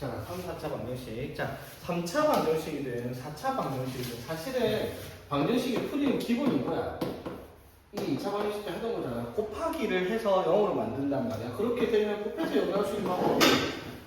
자, 3, 4차 방정식. 자, 3차 방정식이든 4차 방정식이든 사실은 방정식의 풀이는 기본이 뭐야? 이 2차 방정식 때 하던 거잖아. 곱하기를 해서 0으로 만든단 말이야. 그렇게 되면 곱해서 0을 할 수 있는 방법이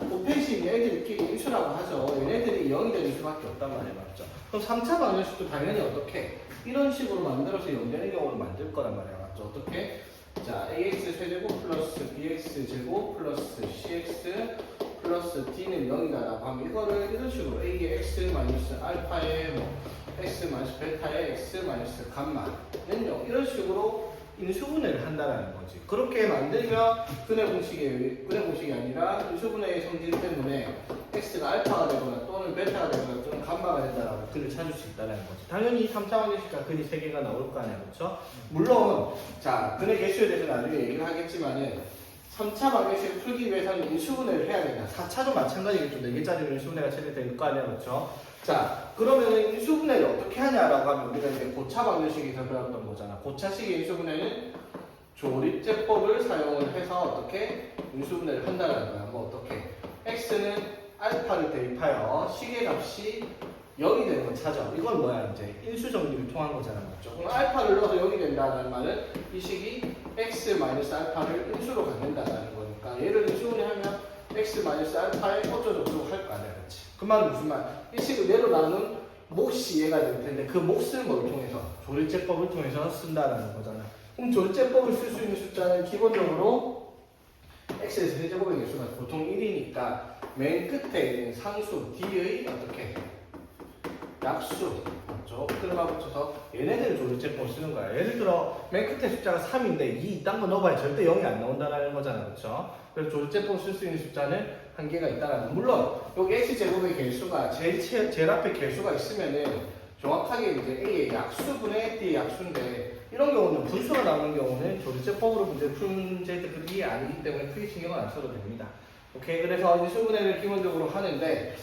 곱해식 얘네들끼리 인수라고 하죠. 얘네들이 0이 되는 수밖에 없단 말이야. 맞죠? 그럼 3차 방정식도 당연히 어떻게? 이런 식으로 만들어서 0 되는 경우로 만들 거란 말이야. 맞죠? 어떻게? 자, ax 세제곱 플러스 bx 제곱 플러스 cx 플러스 d는 0이다라고 하면 이거를 이런 식으로 a의 x 마이너스 알파의 뭐 x 마이너스 베타의 x 마이너스 감마는 0 이런 식으로 인수분해를 한다는 거지. 그렇게 만들면 근해 공식이 아니라 인수분해의 성질 때문에 x가 알파가 되거나 또는 베타가 되거나 또는 감마가 된다라고 근을 찾을 수 있다는 거지. 당연히 3차 방정식과 근이 3개가 나올 거 아니야, 그렇죠? 물론 자 근해 개수에 대해서 나중에 얘기를 하겠지만은 3차 방정식을 풀기 위해서는 인수분해를 해야 된다. 4차도 마찬가지겠죠. 4개짜리 인수분해가 처리될 거 아니야, 그렇죠? 자, 그러면 인수분해를 어떻게 하냐라고 하면 우리가 이제 고차 방정식에서 배웠던 거잖아. 고차식의 인수분해는 조립제법을 사용을 해서 어떻게 인수분해를 한다는 거야. 뭐 어떻게? x는 알파를 대입하여 식의 값이 0이 되는 걸 찾아. 이건 뭐야? 이제 인수정리를 통한 거잖아. 맞죠? 그럼 알파를 넣어서 0이 된다는 말은 이 식이 x 마이너스 알파를 인수로 갖는다는 거니까 얘를 인수분해하면 x 마이너스 알파에 어쩌고저쩌고 할 거 아니야. 그렇지? 그 말은 무슨 말? 이 식을 얘로 나눈 몫이 얘가 될 텐데 그 몫을 뭘 통해서? 조립제법을 통해서 쓴다는 거잖아. 그럼 조립제법을 쓸 수 있는 숫자는 기본적으로 x에서 세제곱의 개수가 보통 1이니까 맨 끝에 있는 상수 d의 어떻게? 약수. 맞죠? 끌어만 붙여서 얘네들을 조립제법을 쓰는 거야. 예를 들어 맨 끝에 숫자가 3인데 2 이딴 거 넣어봐야 절대 0이 안 나온다는 거잖아. 그렇죠? 그래서 조립제법을 쓸 수 있는 숫자는 한계가 있다는 거. 물론 여기 x제곱의 개수가 제일 앞에 개수가 있으면은 정확하게 이제 a의 약수분의 d의 약수인데 이런 경우는 분수가 나오는 경우는 조립제법으로 문제를 푸는 문제들이 아니기 때문에 크게 신경을 안 써도 됩니다. 오케이. 그래서 인수분해를 기본적으로 하는데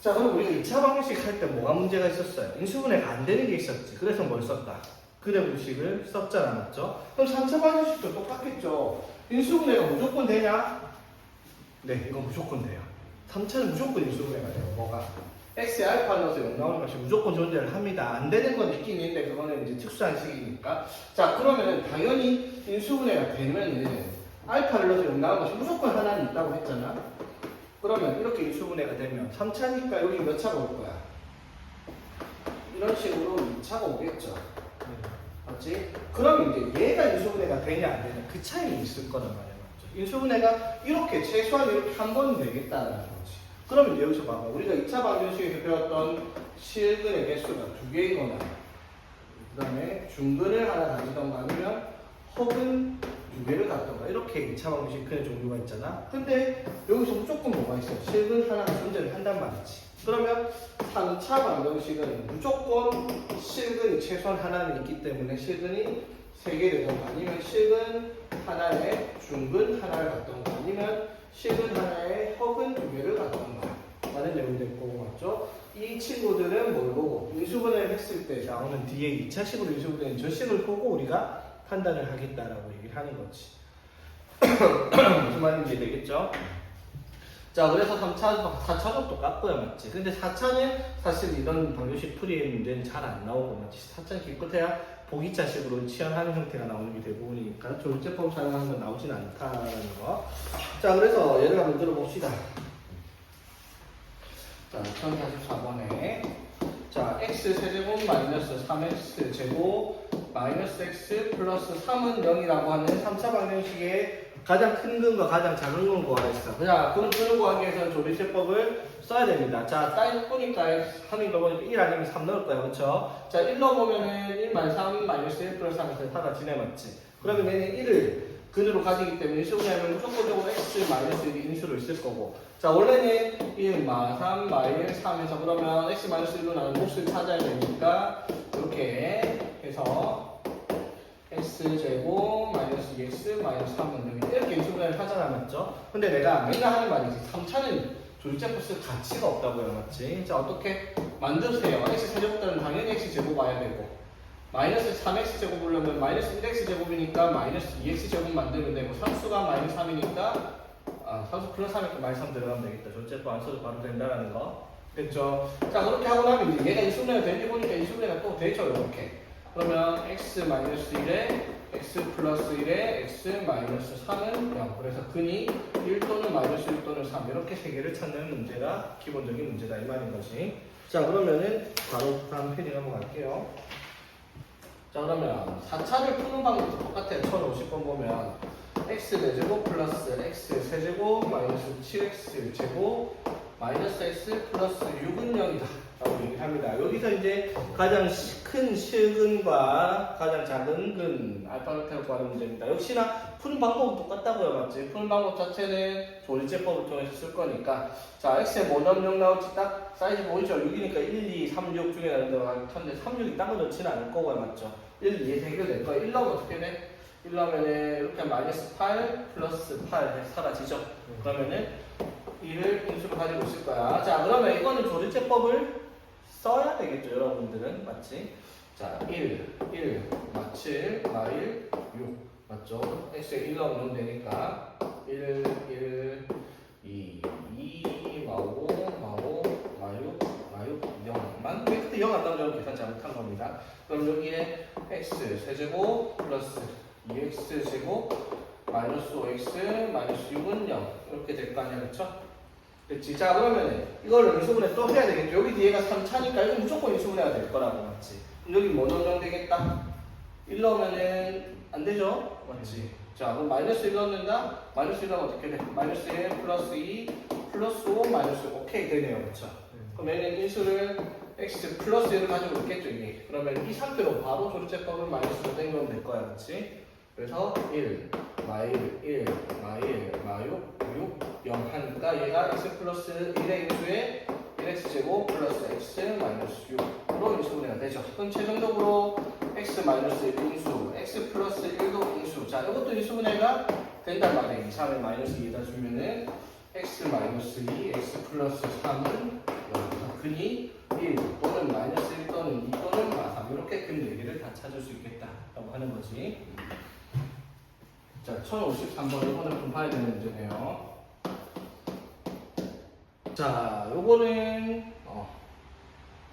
자, 그럼 우리가 2차 방정식 할 때 뭐가 문제가 있었어요? 인수분해가 안 되는 게 있었지. 그래서 뭘 썼다? 근해 공식을 썼잖아, 맞죠? 그럼 3차 방정식도 똑같겠죠. 인수분해가 무조건 되냐? 네, 이건 무조건 돼요. 3차는 무조건 인수분해가 돼요. 뭐가? x에 알파 넣어서 0 나오는 것이 무조건 존재를 합니다. 안 되는 건 있긴 있는데 그거는 이제 특수한 식이니까. 자, 그러면 당연히 인수분해가 되면은 알파를 넣어서 0 나오는 것이 무조건 하나는 있다고 했잖아. 그러면 이렇게 인수분해가 되면 3차니까 여기 몇 차가 올 거야? 이런 식으로 2차가 오겠죠. 맞지? 그럼 이제 얘가 인수분해가 되냐 안 되냐 그 차이는 있을 거란 말이야. 맞죠? 인수분해가 이렇게 최소한 이렇게 한 번은 되겠다는 거지. 그러면 이제 여기서 봐봐. 우리가 2차 방정식에서 배웠던 실근의 개수가 2개이거나 그 다음에 중근을 하나 가지던가 아니면 혹은 2개를 갖던가 이렇게 2차 방정식 근의 종류가 있잖아. 근데 여기서 무조건 뭐가 있어? 실근 하나가 존재를 한단 말이지. 그러면 3차 방정식은 무조건 실근이 최소한 하나는 있기 때문에 실근이 3개 되던가 아니면 실근 하나에 중근 하나를 갖던가 아니면 실근 하나에 혹은 2개를 갖던가 라는 내용이 될 거고 맞죠? 이 친구들은 뭘 보고 인수분해를 했을 때 나오는 뒤에 2차식으로 인수분해는 저 식을 보고 우리가 판단을 하겠다라고 얘기를 하는 거지. 무슨 말인지 되겠죠? 자, 그래서 4차도 똑같고요, 맞지? 근데 4차는 사실 이런 방정식 풀이의 문제는 잘 안 나오고, 맞지? 4차는 기껏해야 보기차식으로 치환하는 형태가 나오는 게 대부분이니까 조립제법 사용하는 건 나오진 않다는 거. 자, 그래서 예를 한번 들어봅시다. 자, 1044번에 자, x 세제곱 마이너스 3x 제곱 마이너스 x 플러스 3은 0이라고 하는 3차 방정식의 가장 큰 근과 가장 작은 근 구하라 했어. 자, 그럼 그 구하기 위해서는 조립제법을 써야 됩니다. 자, 딱 보니까 하는 거 보니까 1 아니면 3 넣을 거야. 그쵸? 자, 1 넣어보면은 1 3 마이너스 1 플러스 3에서 하나 지내맞지? 그러면 얘는 1을 근으로 가지기 때문에 인수분해하면 무조건적으로 x 마이너스 1이 인수로 있을 거고. 자, 원래는 1 3 마이너스 3에서 그러면 x 마이너스 1로 나는 몫을 찾아야 되니까 이렇게 해서 x제곱 마이너스 2x 마이너스 3은 이렇게 인수분해를 하잖아, 맞죠? 근데 내가 맨날 하는 말이지. 3차는 조립제법 쓸 가치가 없다고요, 맞지? 자, 어떻게 만드세요? x세제곱들은 당연히 x제곱 와야 되고 마이너스 3x제곱 보려면 마이너스 1x제곱이니까 마이너스 2x제곱 만들면 되고 상수가 마이너스 3이니까 상수 플러스 하면 마이너스 3 들어가면 되겠다. 절제법 안 써도 바로 된다라는 거. 됐죠? 자, 그렇게 하고 나면 이제 얘가 인수분해가 되는지 보니까 인수분해가 또 되죠, 이렇게. 그러면 x-1에 x 플러스 1에 x 마이너스 3은 0. 그래서 근이 1 또는 마이너스 1 또는 3 이렇게 세 개를 찾는 문제가 기본적인 문제다 이 말인 거지. 자, 그러면은 바로 다음 페이지 넘어갈게요. 자, 그러면 4차를 푸는 방법도 똑같아요. 1050번 보면 x 4제곱 플러스 x 세제곱 마이너스 7x 제곱 마이너스 x 플러스 6은 0이다 라고 얘기를 합니다. 여기서 이제 가장 큰 실근과 가장 작은 근 알파벳으로 구하는 문제입니다. 역시나 푸는 방법은 똑같다고요, 맞지? 푸는 방법 자체는 조리제법을 통해서 쓸 거니까. 자, x에 뭐 넣으면 0 나올지 딱 사이즈 보이죠? 6이니까 1, 2, 3, 6 중에 하나 들어갈 텐데 3, 6이 딴 거 넣지는 않을 거고요, 맞죠? 1, 2에 해결될 거야. 1 넣으면 어떻게 돼? 1 넣으면은 이렇게 마이너스 8 플러스 8 사라지죠? 그러면은 1을 인수로 가지고 있을 거야. 자, 그러면 이거는 조리제법을 써야 되겠죠, 여러분들은. 맞지? 자, 1, 마 7, 마 1, 6. 맞죠? x에 1 넣으면 되니까 1, 2, 마 5, 마 6, 마 6, 0만. 왜 그때 0 안 나오죠? 계산 잘못한 겁니다. 그럼 여기에 x 세제곱 플러스 2x 제곱 마이너스 5x 마이너스 6은 0 이렇게 될 거 아니야, 그쵸? 그렇지. 자, 그러면 이걸 인수분해 또 해야 되겠죠. 여기 뒤에가 3차니까 이거 무조건 인수분해가 될 거라고, 맞지? 여기 뭐 넣으면 되겠다? 1 넣으면은 안 되죠? 맞지? 자, 그럼 마이너스 1 넣는다? 마이너스 1 넣으면 어떻게 돼? 마이너스 1 플러스 2 플러스 5 마이너스 5 오케이 되네요, 그쵸? 그럼 얘는 인수를 x 플러스 1을 가지고 있겠죠, 이게. 그러면 이 상태로 바로 조리제법을 마이너스로 땡기면 될 거야, 그치? 그래서 1, 마 1, 마 6, 0 하니까 얘가 x 플러스 1의 인수에 1x제곱 플러스 x 마이너스 6으로 인수분해가 되죠. 그럼 최종적으로 x 마이너스 1 인수, x 플러스 1도 인수. 자, 이것도 인수분해가 된단 말이에요. 3에 마이너스 2에다 주면은 x 마이너스 2, x 플러스 3은 여기서 근이 1 또는 마이너스 1 또는 2 또는 마 3 이렇게 근 4개를 다 찾을 수 있겠다라고 하는 거지. 자, 1053번 이거는 좀 봐야 되는 문제네요. 자, 요거는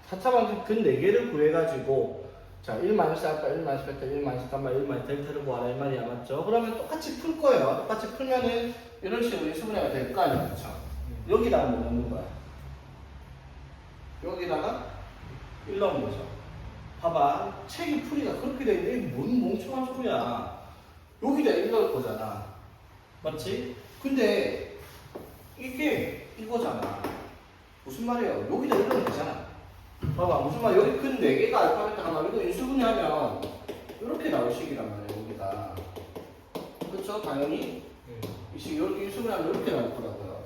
4차 방식 근 4개를 구해가지고 자, 1 마이너스 알파, 1 마이너스 베타, 1 마이너스 감마, 1 마이너스 델타를 구하라 이 말이야, 맞죠? 그러면 똑같이 풀 거예요. 똑같이 풀면은 이런 식으로 인수분해가 될 거 아니야, 그쵸? 여기다가 뭐 넣는 거야? 여기다가 1 넣은 거죠. 봐봐, 책이 풀이가 그렇게 돼 있는데 뭔 멍청한 소리야. 여기다 1 넣을 거잖아, 맞지? 근데 이게 이거잖아. 무슨 말이에요? 여기다 1 넣으면 되잖아. 봐봐, 무슨 말? 여기 근 4개가 알파벳 하나, 이거 인수분해하면 이렇게 나올 식이란 말이에요, 여기다. 그렇죠? 당연히 이 식이 이렇게 인수분해하면 이렇게 나올 거라고요.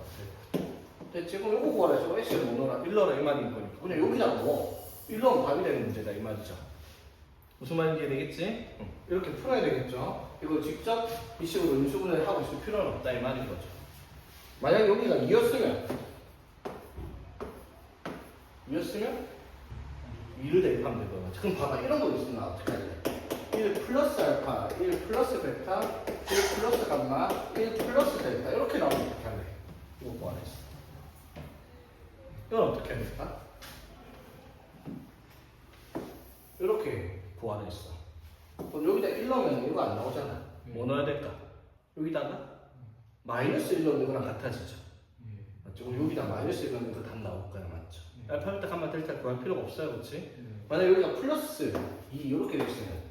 됐지? 그럼 이거 구하라 했죠. x를 못 넣어라, 1 넣어라 이 말인 거니까. 그냥 여기다 넣어. 1 넣으면 답이 되는 문제다 이 말이죠. 무슨 말인지 이해되겠지? 이렇게 풀어야 되겠죠? 이거 직접 이 식으로 인수분해를 하고 있을 필요는 없다 이 말인 거죠. 만약 여기가 2였으면 2를 대입하면 되거든요. 그럼 봐봐, 이런 거 있으면 어떻게 해야 돼? 1 플러스 알파, 1 플러스 베타, 1 플러스 감마, 1 플러스 델타 이렇게 나오면 어떻게 할래? 이거 구하랬어. 이건 어떻게 해야 될까? 이렇게 구하랬어. 그럼 여기다 1 넣으면 이거 안 나오잖아. 뭐 넣어야 될까? 여기다가 마이너스 1 넣는 거랑 같아지죠. 맞죠? 그럼 여기다 마이너스 1 넣는 거 답 나올 거야, 맞죠? 알파벳 감마 델타 구할 필요가 없어요, 그렇지? 만약 여기가 플러스 2 이렇게 됐으면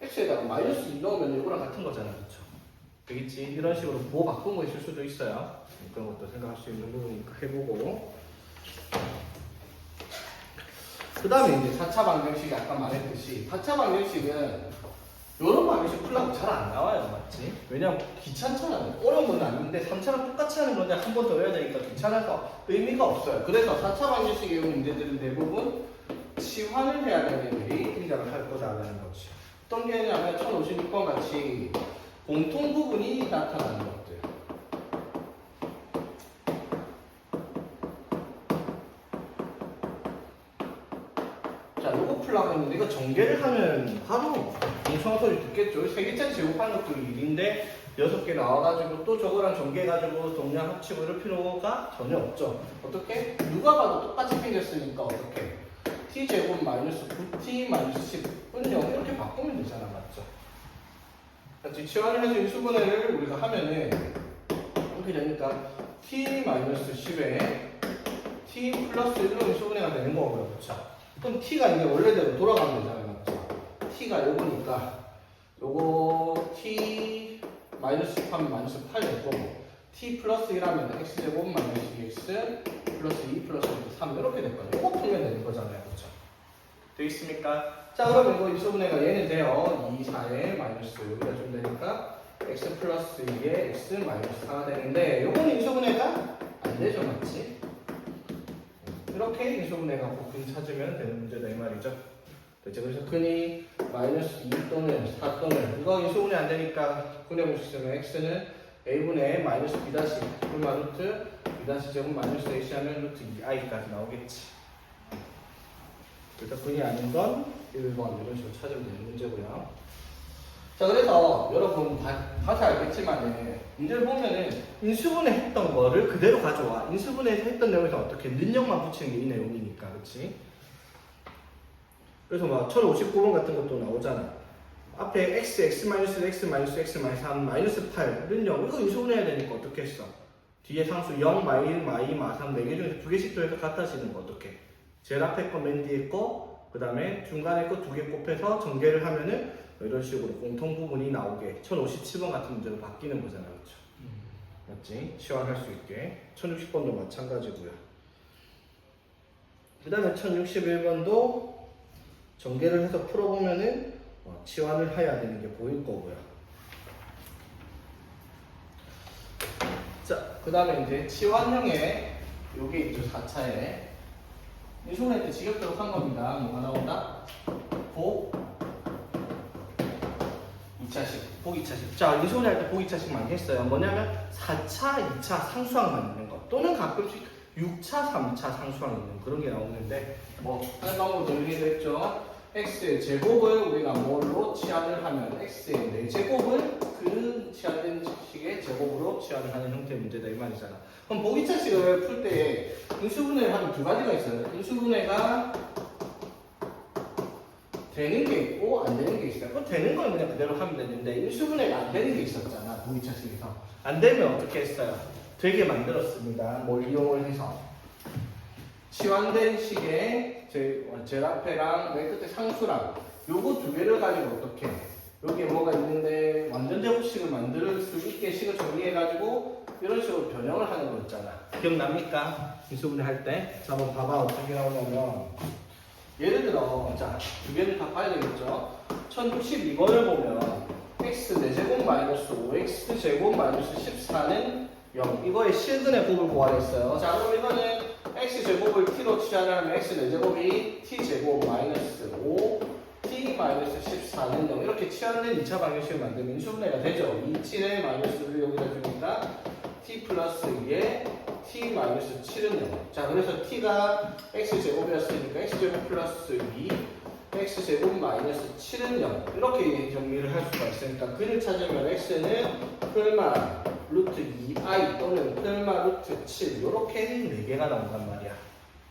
x에다가 마이너스 2 넣으면 이거랑 같은 거잖아, 그렇죠? 되겠지? 이런 식으로 부호 바꾼 거 있을 수도 있어요. 그런 것도 생각할 수 있는 부분이니까 해보고. 그 다음에 이제 4차 방정식이 아까 말했듯이 4차 방정식은 이런 방정식 풀라고 잘 안 나와요, 맞지? 왜냐면 귀찮잖아요. 어려운 건 아닌데 3차랑 똑같이 하는 건데 한 번 더 해야 되니까 귀찮아서 의미가 없어요. 그래서 4차 방정식의 문제들은 대부분 치환을 해야 되는 레이팅작을 할 거다라는 거지. 어떤 게 아니냐면 1056번 같이 공통 부분이 나타나는 것들. 자, 요거 풀라고 했는데 이거 전개를 하면 바로 멍청한 소리 듣겠죠. 3개짜리 제곱하는 것도 일인데 6개 나와가지고 또 저거랑 전개해가지고 동량 합치고 이럴 필요가 전혀 없죠. 어떻게? 누가 봐도 똑같이 생겼으니까 어떻게? t제곱 마이너스 9t 마이너스 10은 0 이렇게 바꾸면 되잖아. 맞죠? 같이 치환을 해서 인수분해를 우리가 하면은 이렇게 되니까 t 마이너스 10에 t 플러스 1로 인수분해가 되는 거고요. 그렇죠? 그럼 t가 이게 원래대로 돌아가면 되잖아요. 맞죠? t가 요거니까 요거 t 마이너스 10하면 마이너스 8 될 거고 t 플러스 1하면 x제곱 마이너스 2x 플러스 2 플러스 3 이렇게 될 거예요. 이거 풀면 되는 거잖아요. 그렇죠? 되어 있습니까? 자, 그러면 이거 인수분해가 얘는 돼요. 2, 4에 마이너스 여기다 좀 되니까 x 플러스 2에 x 마이너스 4가 되는데 요거는 인수분해가 안 되죠. 맞지? 이렇게 인수분해가 곱근 찾으면 되는 문제다 이 말이죠. 그렇죠? 그래서 근이 마이너스 2 또는 4 또는 이거 인수분해 안 되니까 분해볼 수 있으면 x는 a분의 마이너스 b 다시 불마 루트 b 다시 제곱 마이너스 ac 하면 루트 2i까지 나오겠지. 그래서 근이 아닌 건 1번 이런 식으로 찾으면 되는 문제고요. 자, 그래서 여러분 다시 알겠지만 문제를 보면은 인수분해 했던 거를 그대로 가져와. 인수분해 했던 내용에서 어떻게 능력만 붙이는 게 이 내용이니까. 그렇지? 그래서 막 1059번 같은 것도 나오잖아. 앞에 x, x 마이너스 x 마이너스 x 마이너스 3 마이너스 8 능력 이거 인수분해해야 되니까 어떻게 했어? 뒤에 상수 0, 마이, 마, 3 4개 중에서 2개씩 더해서 같아지는 거 어떻게? 제일 앞에 거 맨 뒤에 거, 그 다음에 중간에 거 2개 곱해서 전개를 하면은 이런 식으로 공통 부분이 나오게 1057번 같은 문제로 바뀌는 거잖아. 그렇죠? 맞지? 치환할 수 있게 1060번도 마찬가지고요. 그 다음에 1061번도 전개를 해서 풀어보면은 치환을 해야 되는 게 보일 거고요. 자, 그 다음에 이제 치환형의 요게 있죠. 4차에 인수분해 때 직역대로 한 겁니다. 뭐가 나온다? 복 2차식, 복 2차식. 자, 인수분해 할 때 복 2차식 많이 했어요. 뭐냐면 4차, 2차 상수항 만드는 거 또는 가끔씩 6차, 3차 상수항 있는 그런 게 나오는데 뭐 하는 방법도 정리도 했죠. x의 제곱을 우리가 뭘로 치환을 하면 x의 4제곱을 그 치환된 식의 제곱으로 치환을 하는 형태의 문제다 이 말이잖아. 그럼 복 2차식을 풀 때 인수분해를 하면 두 가지가 있어요. 인수분해가 되는 게 있고 안 되는 게 있어요. 그럼 되는 건 그냥 그대로 하면 되는데 인수분해가 안 되는 게 있었잖아. 복 2차식에서. 안 되면 어떻게 했어요? 되게 만들었습니다. 뭘 이용을 해서 치환된 식의 제일 앞에랑 맨 끝에 상수랑 요거 두 개를 가지고 어떻게 여기에 뭐가 있는데 완전 제곱식을 만들 수 있게 식을 정리해가지고 이런 식으로 변형을 하는 거 있잖아. 기억납니까? 인수분해 할 때. 자, 한번 봐봐. 어떻게 나오냐면 예를 들어 자, 두 개를 다 봐야 되겠죠. 1062번을 보면 x 4제곱 마이너스 5x 제곱 마이너스 14는 0 이거의 실근의 곱을 구하랬어요. 자, 그럼 이거는 x제곱을 t로 치환하면 x 4제곱이 t제곱 마이너스 5 t 마이너스 14는 0 이렇게 치환된 2차 방정식을 만들면 인수분해가 되죠. 2, 7의 마이너스를 여기다 주니까 t 플러스 2에 t 마이너스 7은 0. 자, 그래서 t가 x제곱이었으니까 x제곱 플러스 2 x제곱 마이너스 7은 0 이렇게 정리를 할 수가 있으니까 근을 찾으면 x는 풀마 루트 2i 또는 풀마 루트 7 이렇게 4개가 나온단 말이야.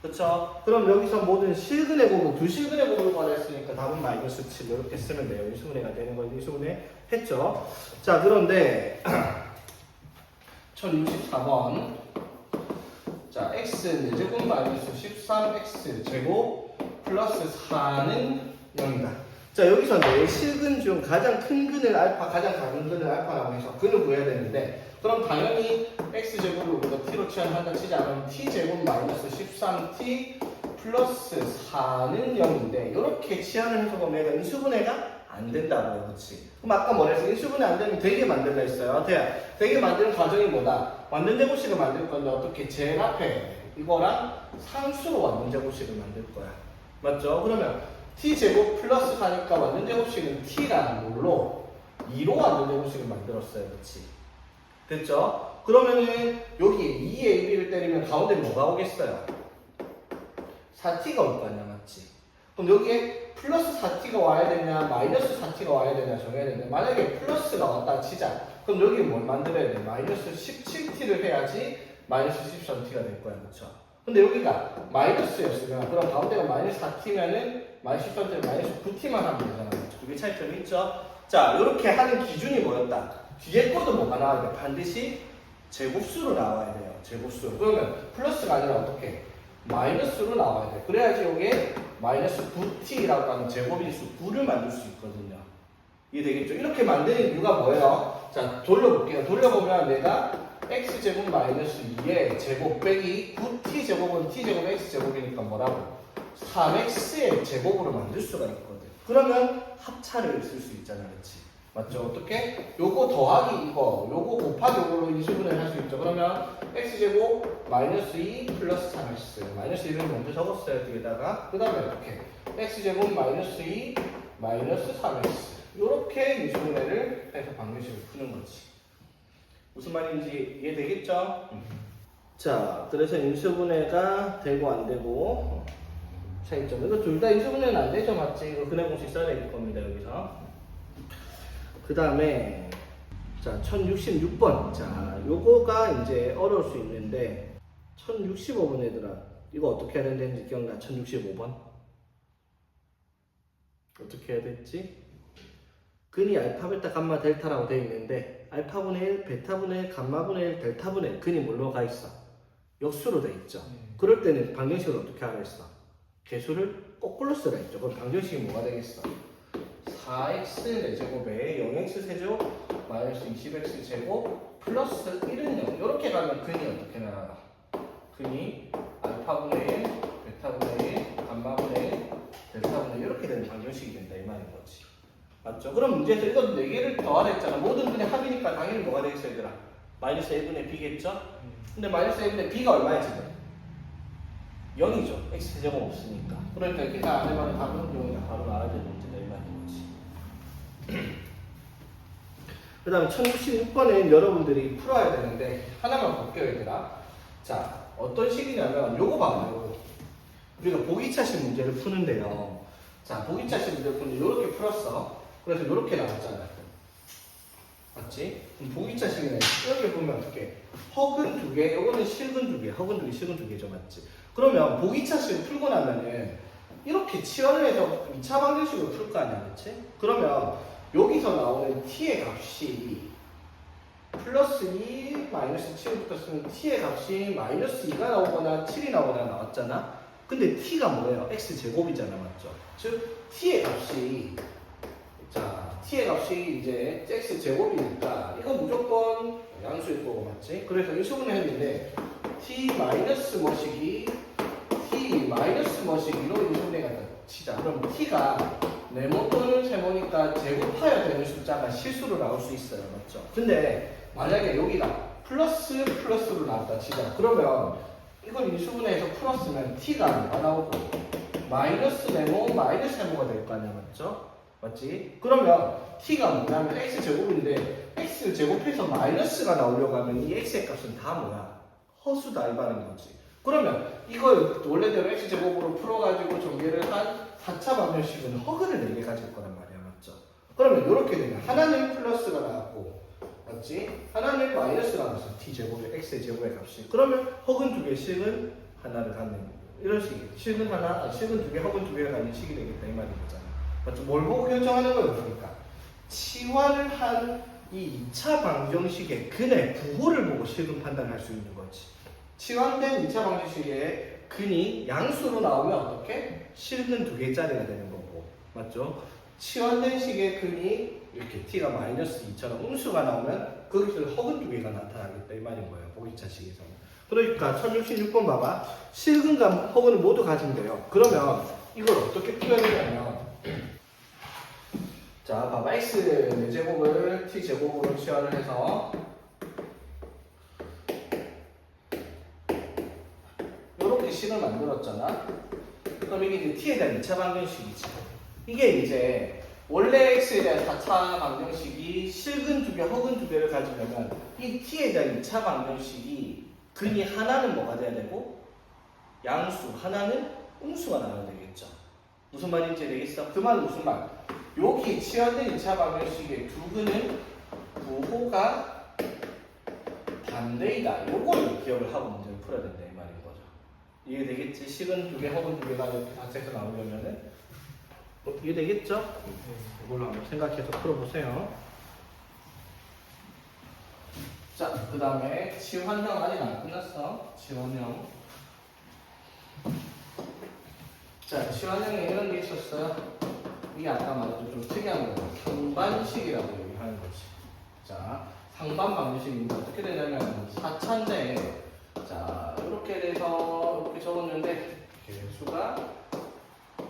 그쵸? 그럼 여기서 모든 실근의 곱을 두 실근의 곱을 구하랬으니까 답은 마이너스 7 이렇게 쓰면 돼요. 인수분해가 되는 걸 인수분해 했죠. 자, 그런데 1064번 자, x 4제곱 마이너스 13x 제곱 플러스 4는 0이다. 자, 여기서 내 실근 중 가장 큰 근을 알파, 가장 작은 근을 알파라고 해서 근을 구해야 되는데 그럼 당연히 x제곱을 우리가 t로 치환한다 치지 않으면 t제곱 마이너스 13t 플러스 4는 0인데 이렇게 치환을 해서 보면 얘가 인수분해가 안 된다고요. 그렇지? 그럼 아까 뭐랬어? 인수분해 안 되면 되게 만들라 했어요. 되게 만드는 과정이 뭐다? 완전 제곱식을 만들 건데 어떻게 제일 앞에 이거랑 상수로 완전 제곱식을 만들 거야. 맞죠? 그러면 t제곱 플러스 4니까 완전 제곱식은 t라는 걸로 2로 완전 제곱식을 만들었어요. 그렇지? 됐죠? 그러면은 여기 2에 AB를 때리면 가운데 뭐가 오겠어요? 4t가 올 거 아니야. 맞지? 그럼 여기에 플러스 4t가 와야 되냐 마이너스 4t가 와야 되냐 정해야 되는데 만약에 플러스가 왔다 치자. 그럼 여기 뭘 만들어야 돼? 마이너스 17t를 해야지 마이너스 13t가 될 거야. 그쵸? 근데 여기가 마이너스였으면 그럼 가운데가 마이너스 4t면은 마이너스 13t를 마이너스 9t만 하면 되잖아. 두 개 차이점이 있죠? 자, 이렇게 하는 기준이 뭐였다? 뒤에 것도 뭐가 나와야 돼? 반드시 제곱수로 나와야 돼요. 제곱수. 그러면 플러스가 아니라 어떻게? 마이너스로 나와야 돼. 그래야지 이게 마이너스 9t라고 하는 제곱인수 9를 만들 수 있거든요. 이해되겠죠? 이렇게 만드는 이유가 뭐예요? 자, 돌려볼게요. 돌려보면 내가 x제곱 마이너스 2의 제곱 빼기 9t제곱은 t제곱 x제곱이니까 뭐라고? 3x의 제곱으로 만들 수가 있거든. 그러면 합차를 쓸 수 있잖아. 그렇지? 맞죠? 어떻게? 요거 더하기 이거, 요거 곱하기 요걸로 인수분해를 할 수 있죠. 그러면 x제곱 마이너스 2 플러스 3x 마이너스 1을 먼저 적었어요. 뒤에다가 그 다음에 이렇게 x제곱 마이너스 2 마이너스 3x 요렇게 인수분해를 해서 방정식을 푸는 거지. 무슨 말인지 이해되겠죠? 자, 그래서 인수분해가 되고 안 되고 차이점. 이거 둘 다 인수분해는 안 되죠, 맞지? 이거 근해 공식 써야 될 겁니다, 여기서. 그 다음에 자 1066번. 자, 요거가 이제 어려울 수 있는데 1065번 얘들아, 이거 어떻게 해야 되는지 기억나? 1065번 어떻게 해야 됐지? 근이 알파, 베타, 감마, 델타라고 되어 있는데 알파분의 1, 베타분의 1, 감마분의 1, 델타분의 1 근이 뭘로 가 있어? 역수로 돼 있죠. 그럴 때는 방정식을 어떻게 하라 했어? 개수를 거꾸로 쓰라 했죠. 그럼 방정식이 뭐가 되겠어? 4x 4제곱에 0x 세제곱 마이너스 20x 제곱 플러스 1은 0. 이렇게 가면 근이 어떻게 나와요? 근이 알파분의 1, 베타분의 1, 감마분의 1, 델타분의 1 이렇게 되는 방정식이 된다 이 말인 거지. 맞죠? 그럼 문제에서 이거 4개를 더하라 했잖아. 모든 근의 합이니까 당연히 뭐가 되겠어 얘들아? 마이너스 a분의 b겠죠? 근데 마이너스 a분의 b가 얼마야 지금? 0이죠. x 세제곱 없으니까. 그러니까 이렇게 다 안 해봐도 답은 0이다. 바로 알아야 되는 문제다 이 말인 거지. 그 다음에 1066번은 여러분들이 풀어야 되는데 하나만 볼게요 얘들아. 자, 어떤 식이냐면 요거 봐봐요. 우리가 보기차식 문제를 푸는데요. 자, 보기차식 문제를 푸는데 요렇게 풀었어. 그래서 요렇게 나왔잖아. 맞지? 그럼 보기차식이네. 이렇게 보면 어떻게? 허근 2개, 요거는 실근 2개, 허근 2개, 실근 2개죠. 맞지? 그러면 보기차식을 풀고 나면은 이렇게 치환을 해서 2차 방정식을 풀 거 아니야. 그치? 그러면 여기서 나오는 t의 값이 플러스 2 마이너스 7을 붙었으면 t의 값이 마이너스 2가 나오거나 7이 나오거나 나왔잖아. 근데 t가 뭐예요? x제곱이잖아. 맞죠? 즉 t의 값이 자, t의 값이 이제 x제곱이니까 이건 무조건 양수일 거고. 맞지? 그래서 인수분해 했는데 t 마이너스 뭐시기 t 마이너스 뭐시기로 인수분해가 치자. 그럼 t가 네모 또는 세모니까 제곱하여야 되는 숫자가 실수로 나올 수 있어요. 맞죠? 근데 만약에 여기가 플러스 플러스로 나왔다 치자. 그러면 이걸 인수분해해서 풀었으면 t가 뭐가 나오고 마이너스 네모 마이너스 세모가 될 거 아니야. 맞죠? 맞지? 그러면 t가 뭐냐면 x제곱인데 x제곱해서 마이너스가 나오려고 하면 이 x의 값은 다 뭐야? 허수다 이 말인 거지. 그러면 이걸 원래대로 x제곱으로 풀어가지고 전개를 한 4차 방정식은 허근을 4개 가질 거란 말이야. 맞죠? 그러면 이렇게 되면 하나는 플러스가 나왔고 맞지? 하나는 마이너스가 나왔어. t제곱의 x의 제곱의 값이. 그러면 허근 2개, 실근 하나를 갖는 이런 식이에요. 실근 하나, 실근 2개, 허근 2개를 갖는 식이 되겠다 이 말인 거잖아. 맞죠? 뭘 보고 결정하는 거예요? 그러니까 치환을 한 이 2차 방정식의 근의 부호를 보고 실근 판단할 수 있는 거지. 치환된 2차 방정식의 근이 양수로 나오면 어떻게? 실근 2개짜리가 되는 거고. 맞죠? 치환된 식의 근이 이렇게 t가 마이너스 2처럼 음수가 나오면 거기서 허근 2개가 나타나겠다 이 말인 거예요. 보기차식에서는. 그러니까 1066번 봐봐. 실근과 허근을 모두 가지면 돼요. 그러면 이걸 어떻게 표현하냐면 자, 봐봐. x 4제곱을 t제곱으로 치환을 해서 이렇게 식을 만들었잖아. 그럼 이게 이제 t에 대한 2차 방정식이지. 이게 이제 원래 x에 대한 4차 방정식이 실근 2개, 허근 2개를 가지려면 이 t에 대한 2차 방정식이 근이 하나는 뭐가 돼야 되고 양수, 하나는 음수가 나와야 되겠죠. 무슨 말인지 알겠어? 그 말은 무슨 말? 여기 치환된 2차 방정식의 두 근은 부호가 반대이다. 요걸 기억을 하고 문제를 풀어야 된다 이 말인 거죠. 이해되겠지? 식은 두 개 혹은 두 개가 이렇게 단체에서 나오려면은 이해되겠죠? 이걸로 한번 생각해서 풀어보세요. 자, 그 다음에 치환형 아직 안 끝났어. 치환형. 자, 치환형에 이런 게 있었어요. 이게 아까 말했던 좀 특이한 거예요. 상반식이라고 얘기하는 거지. 자, 상반 방정식인데 어떻게 되냐면 4차인데, 자, 이렇게 돼서 이렇게 적었는데 개수가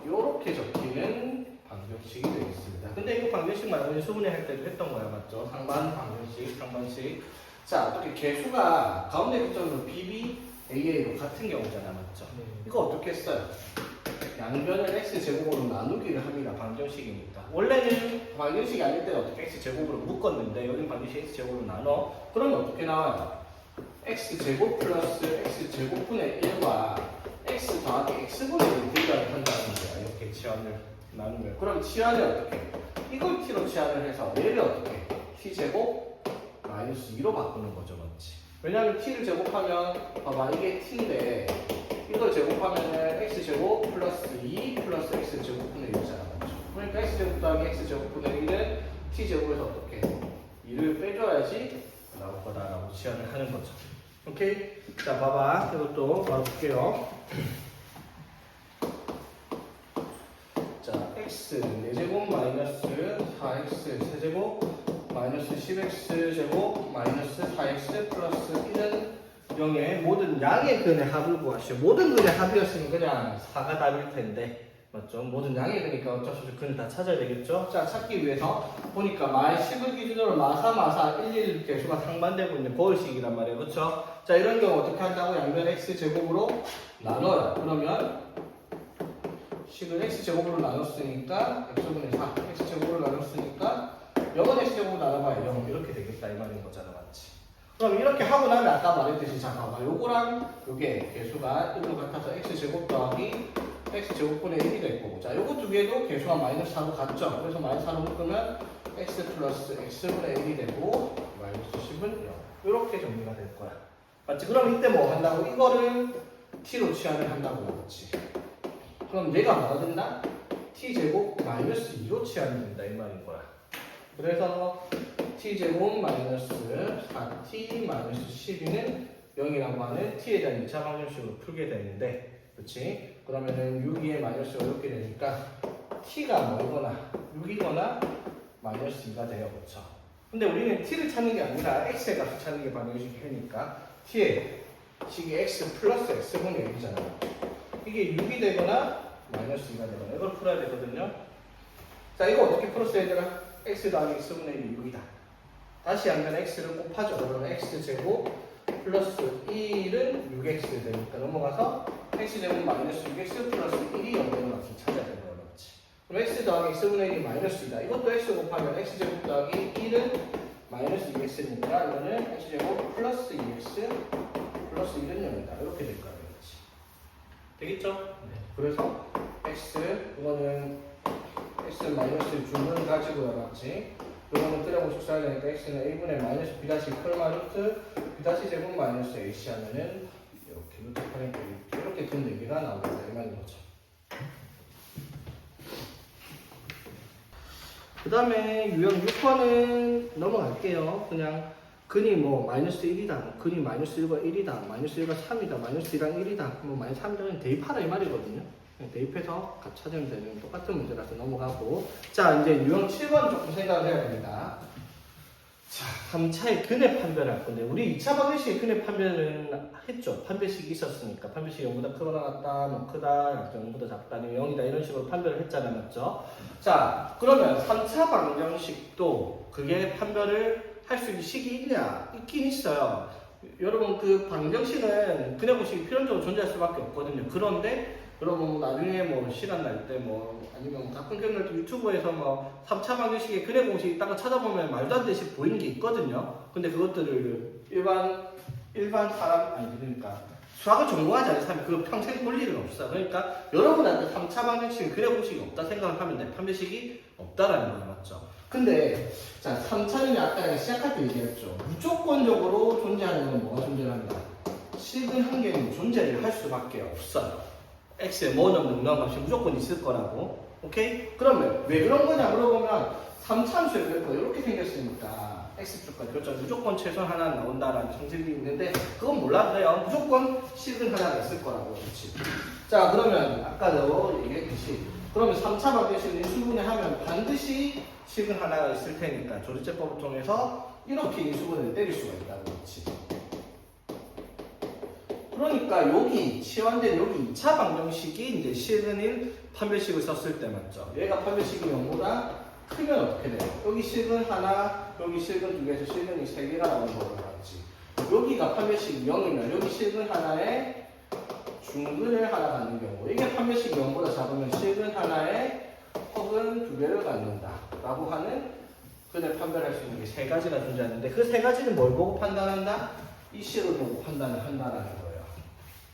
이렇게 적히는 방정식이 되겠습니다. 근데 이거 방정식 말고는 수분해 할 때도 했던 거야, 맞죠? 상반 방정식, 상반식. 자, 어떻게 개수가 가운데 끝점으로 BB, AA로 같은 경우잖아, 맞죠? 이거 어떻게 써요? 양변을 x제곱으로 나누기를 합니다. 방정식이니까. 원래는 방정식이 아닐 때는 어떻게 x제곱으로 묶었는데 여기는 방정식 x제곱으로 나눠. 그러면 어떻게 나와요? x제곱 플러스 x제곱분의 1과 x 더하기 x분의 1을 대입하는 한다는 거야. 이렇게 치환을 나누면. 그럼 치환을 어떻게? 이걸 t로 치환을 해서 얘를 어떻게? t제곱 마이너스 2로 바꾸는 거죠. 맞지? 왜냐하면 t를 제곱하면 봐봐 이게 t인데 이걸 제곱하면은 x제곱 플러스 2 플러스 x제곱분의 1이잖아. 맞죠? 그러니까 x제곱 더하기 x제곱분의 1은 t제곱에서 어떻게? 2를 빼줘야지 나올 거다라고 치환을 하는 거죠. 오케이? 자, 봐봐. 이것도 바로 볼게요. 자, x 4제곱 마이너스 4x 세제곱 마이너스 10x 제곱 마이너스 4x 플러스 1은 0의 모든 양의 근의 합을 구하시오. 모든 근의 합이었으면 그냥 4가 답일 텐데, 맞죠? 모든 양의 근이니까 어쩔 수 없이 근을 다 찾아야 되겠죠? 자, 찾기 위해서 보니까 마이 10을 기준으로 마사 11 개수가 상반되고 있는 거울식이란 말이에요. 그렇죠? 자, 이런 경우 어떻게 한다고? 양변 x제곱으로 나눠요. 그러면 10을 x제곱으로 나눴으니까 x분의 4, x제곱으로 나눴으니까 0은 x제곱으로 나눠봐야 0 이렇게 되겠다 이 말인 거잖아. 맞지? 그럼 이렇게 하고 나면 아까 말했듯이 자 봐봐 요거랑 요게 개수가 1로 같아서 x제곱 더하기 x제곱분의 1이 될 거고 자 요거 두 개도 개수가 마이너스 4로 같죠? 그래서 마이너스 4로 묶으면 x 플러스 x분의 1이 되고 마이너스 10은 0 이렇게 정리가 될 거야. 맞지? 그럼 이때 뭐 한다고? 이거를 t로 치환을 한다고 그랬지. 그럼 얘가 뭐가 된다? t제곱 마이너스 2로 치환이 된다 이 말인 거야. 그래서 t제곱 마이너스 4t 마이너스 12는 0이라고 하는 t에 대한 2차 방정식으로 풀게 되는데 그렇지? 그러면은 6, 2에 마이너스가 이렇게 되니까 t가 뭐거나 6이거나 마이너스 2가 돼요. 그렇죠? 근데 우리는 t를 찾는 게 아니라 x의 값을 찾는 게 방정식이니까 t의 식이 x 플러스 x분의 1이잖아요. 이게 6이 되거나 마이너스 2가 되거나 이걸 풀어야 되거든요. 자, 이거 어떻게 풀었어야 되나? x 더하기 x분의 1이 6이다. 다시 양변 x를 곱하죠. 그러면 x제곱 플러스 1은 6x 되니까 넘어가서 x제곱 마이너스 6x 플러스 1이 0되는 값을 찾아야 되는 거야. 맞지? 그럼 x 더하기 x분의 1이 마이너스 2다. 이것도 x 곱하면 x제곱 더하기 1은 마이너스 2x니까 이거는 x제곱 플러스 2x 플러스 1은 0이다. 이렇게 될 거야. 맞지? 되겠죠? 네. 그래서 x 이거는 x 마이너스 주문 가지고요. 맞지? 이거는 뜰어보고 써야 되니까 x는 a분의 마이너스 b 다시 컬마 루트 b 다시 제곱 마이너스 ac 하면은 이렇게 루트하니까 이렇게 든 4개가 나오겠다 이 말인 거죠. 그 다음에 유형 6번은 넘어갈게요. 그냥 근이 뭐 마이너스 1이다, 근이 마이너스 1과 1이다, 마이너스 1과 3이다, 마이너스 1랑 1이다, 뭐 마이너스 3이다 대입하라 이 말이거든요. 대입해서 값 찾으면 되는 똑같은 문제라서 넘어가고 자 이제 유형 7번 조금 생각을 해야 됩니다. 자 3차의 근의 판별을 할 건데 우리 2차 방정식의 근의 판별은 했죠. 판별식이 있었으니까 판별식이 0보다 크거나 같다, 뭐 크다, 0보다 작다, 아니면 0이다 이런 식으로 판별을 했잖아요. 맞죠? 자 그러면 3차 방정식도 그게 판별을 할 수 있는 식이 있냐? 있긴 있어요. 여러분 그 방정식은 근의 공식이 필연적으로 존재할 수밖에 없거든요. 그런데 여러분 나중에 뭐 시간 날 때 뭐 아니면 가끔 경력 유튜브에서 뭐 3차 방정식의 근의 공식 있다고 찾아보면 말도 안 되듯이 보이는 게 있거든요. 근데 그것들을 일반 사람 아니 그러니까 수학을 전공하지 않은 사람이 그걸 평생 볼 일은 없어. 그러니까 여러분한테 3차 방정식은 그려보식이 없다 생각을 하면 돼. 판별식이 없다라는 거야, 맞죠? 근데 자 3차는 아까 시작할 때 얘기했죠. 무조건적으로 존재하는 건 뭐가 존재한다? 식은 한 개는 존재를 할 수밖에 없어요. x에 뭐는 능력값이 무조건 있을 거라고. 오케이? 그러면 왜 그런 거냐 물어보면 3차함수의 그래프가 이렇게 생겼으니까 x축과 교점 무조건 최소한 하나 나온다라는 성질이 있는데 그건 몰라도 돼요. 무조건 식은 하나가 있을 거라고. 그렇지? 자 그러면 아까도 얘기했듯이 그러면 3차 방정식을 인수분해 하면 반드시 식은 하나가 있을 테니까 조리제법을 통해서 이렇게 인수분해를 때릴 수가 있다고. 그렇지? 그러니까 여기 치환된 여기 2차 방정식이 이제 식은 1 판별식을 썼을 때 맞죠? 얘가 판별식이 0보다 크면 어떻게 돼요? 여기 식은 하나, 여기 식은 두 개에서 식은이 3개가 나오는 거로 나왔지. 여기가 판별식이 0이면 여기 식은 하나에 중근을 하나 갖는 경우 이게 판별식이 0보다 작으면 식은 하나에 혹은 두 개를 갖는다 라고 하는 근을 판별할 수 있는 게 3가지가 존재하는데 그 3가지는 뭘 보고 판단한다? 이 식을 보고 판단을 한다라는 거예요.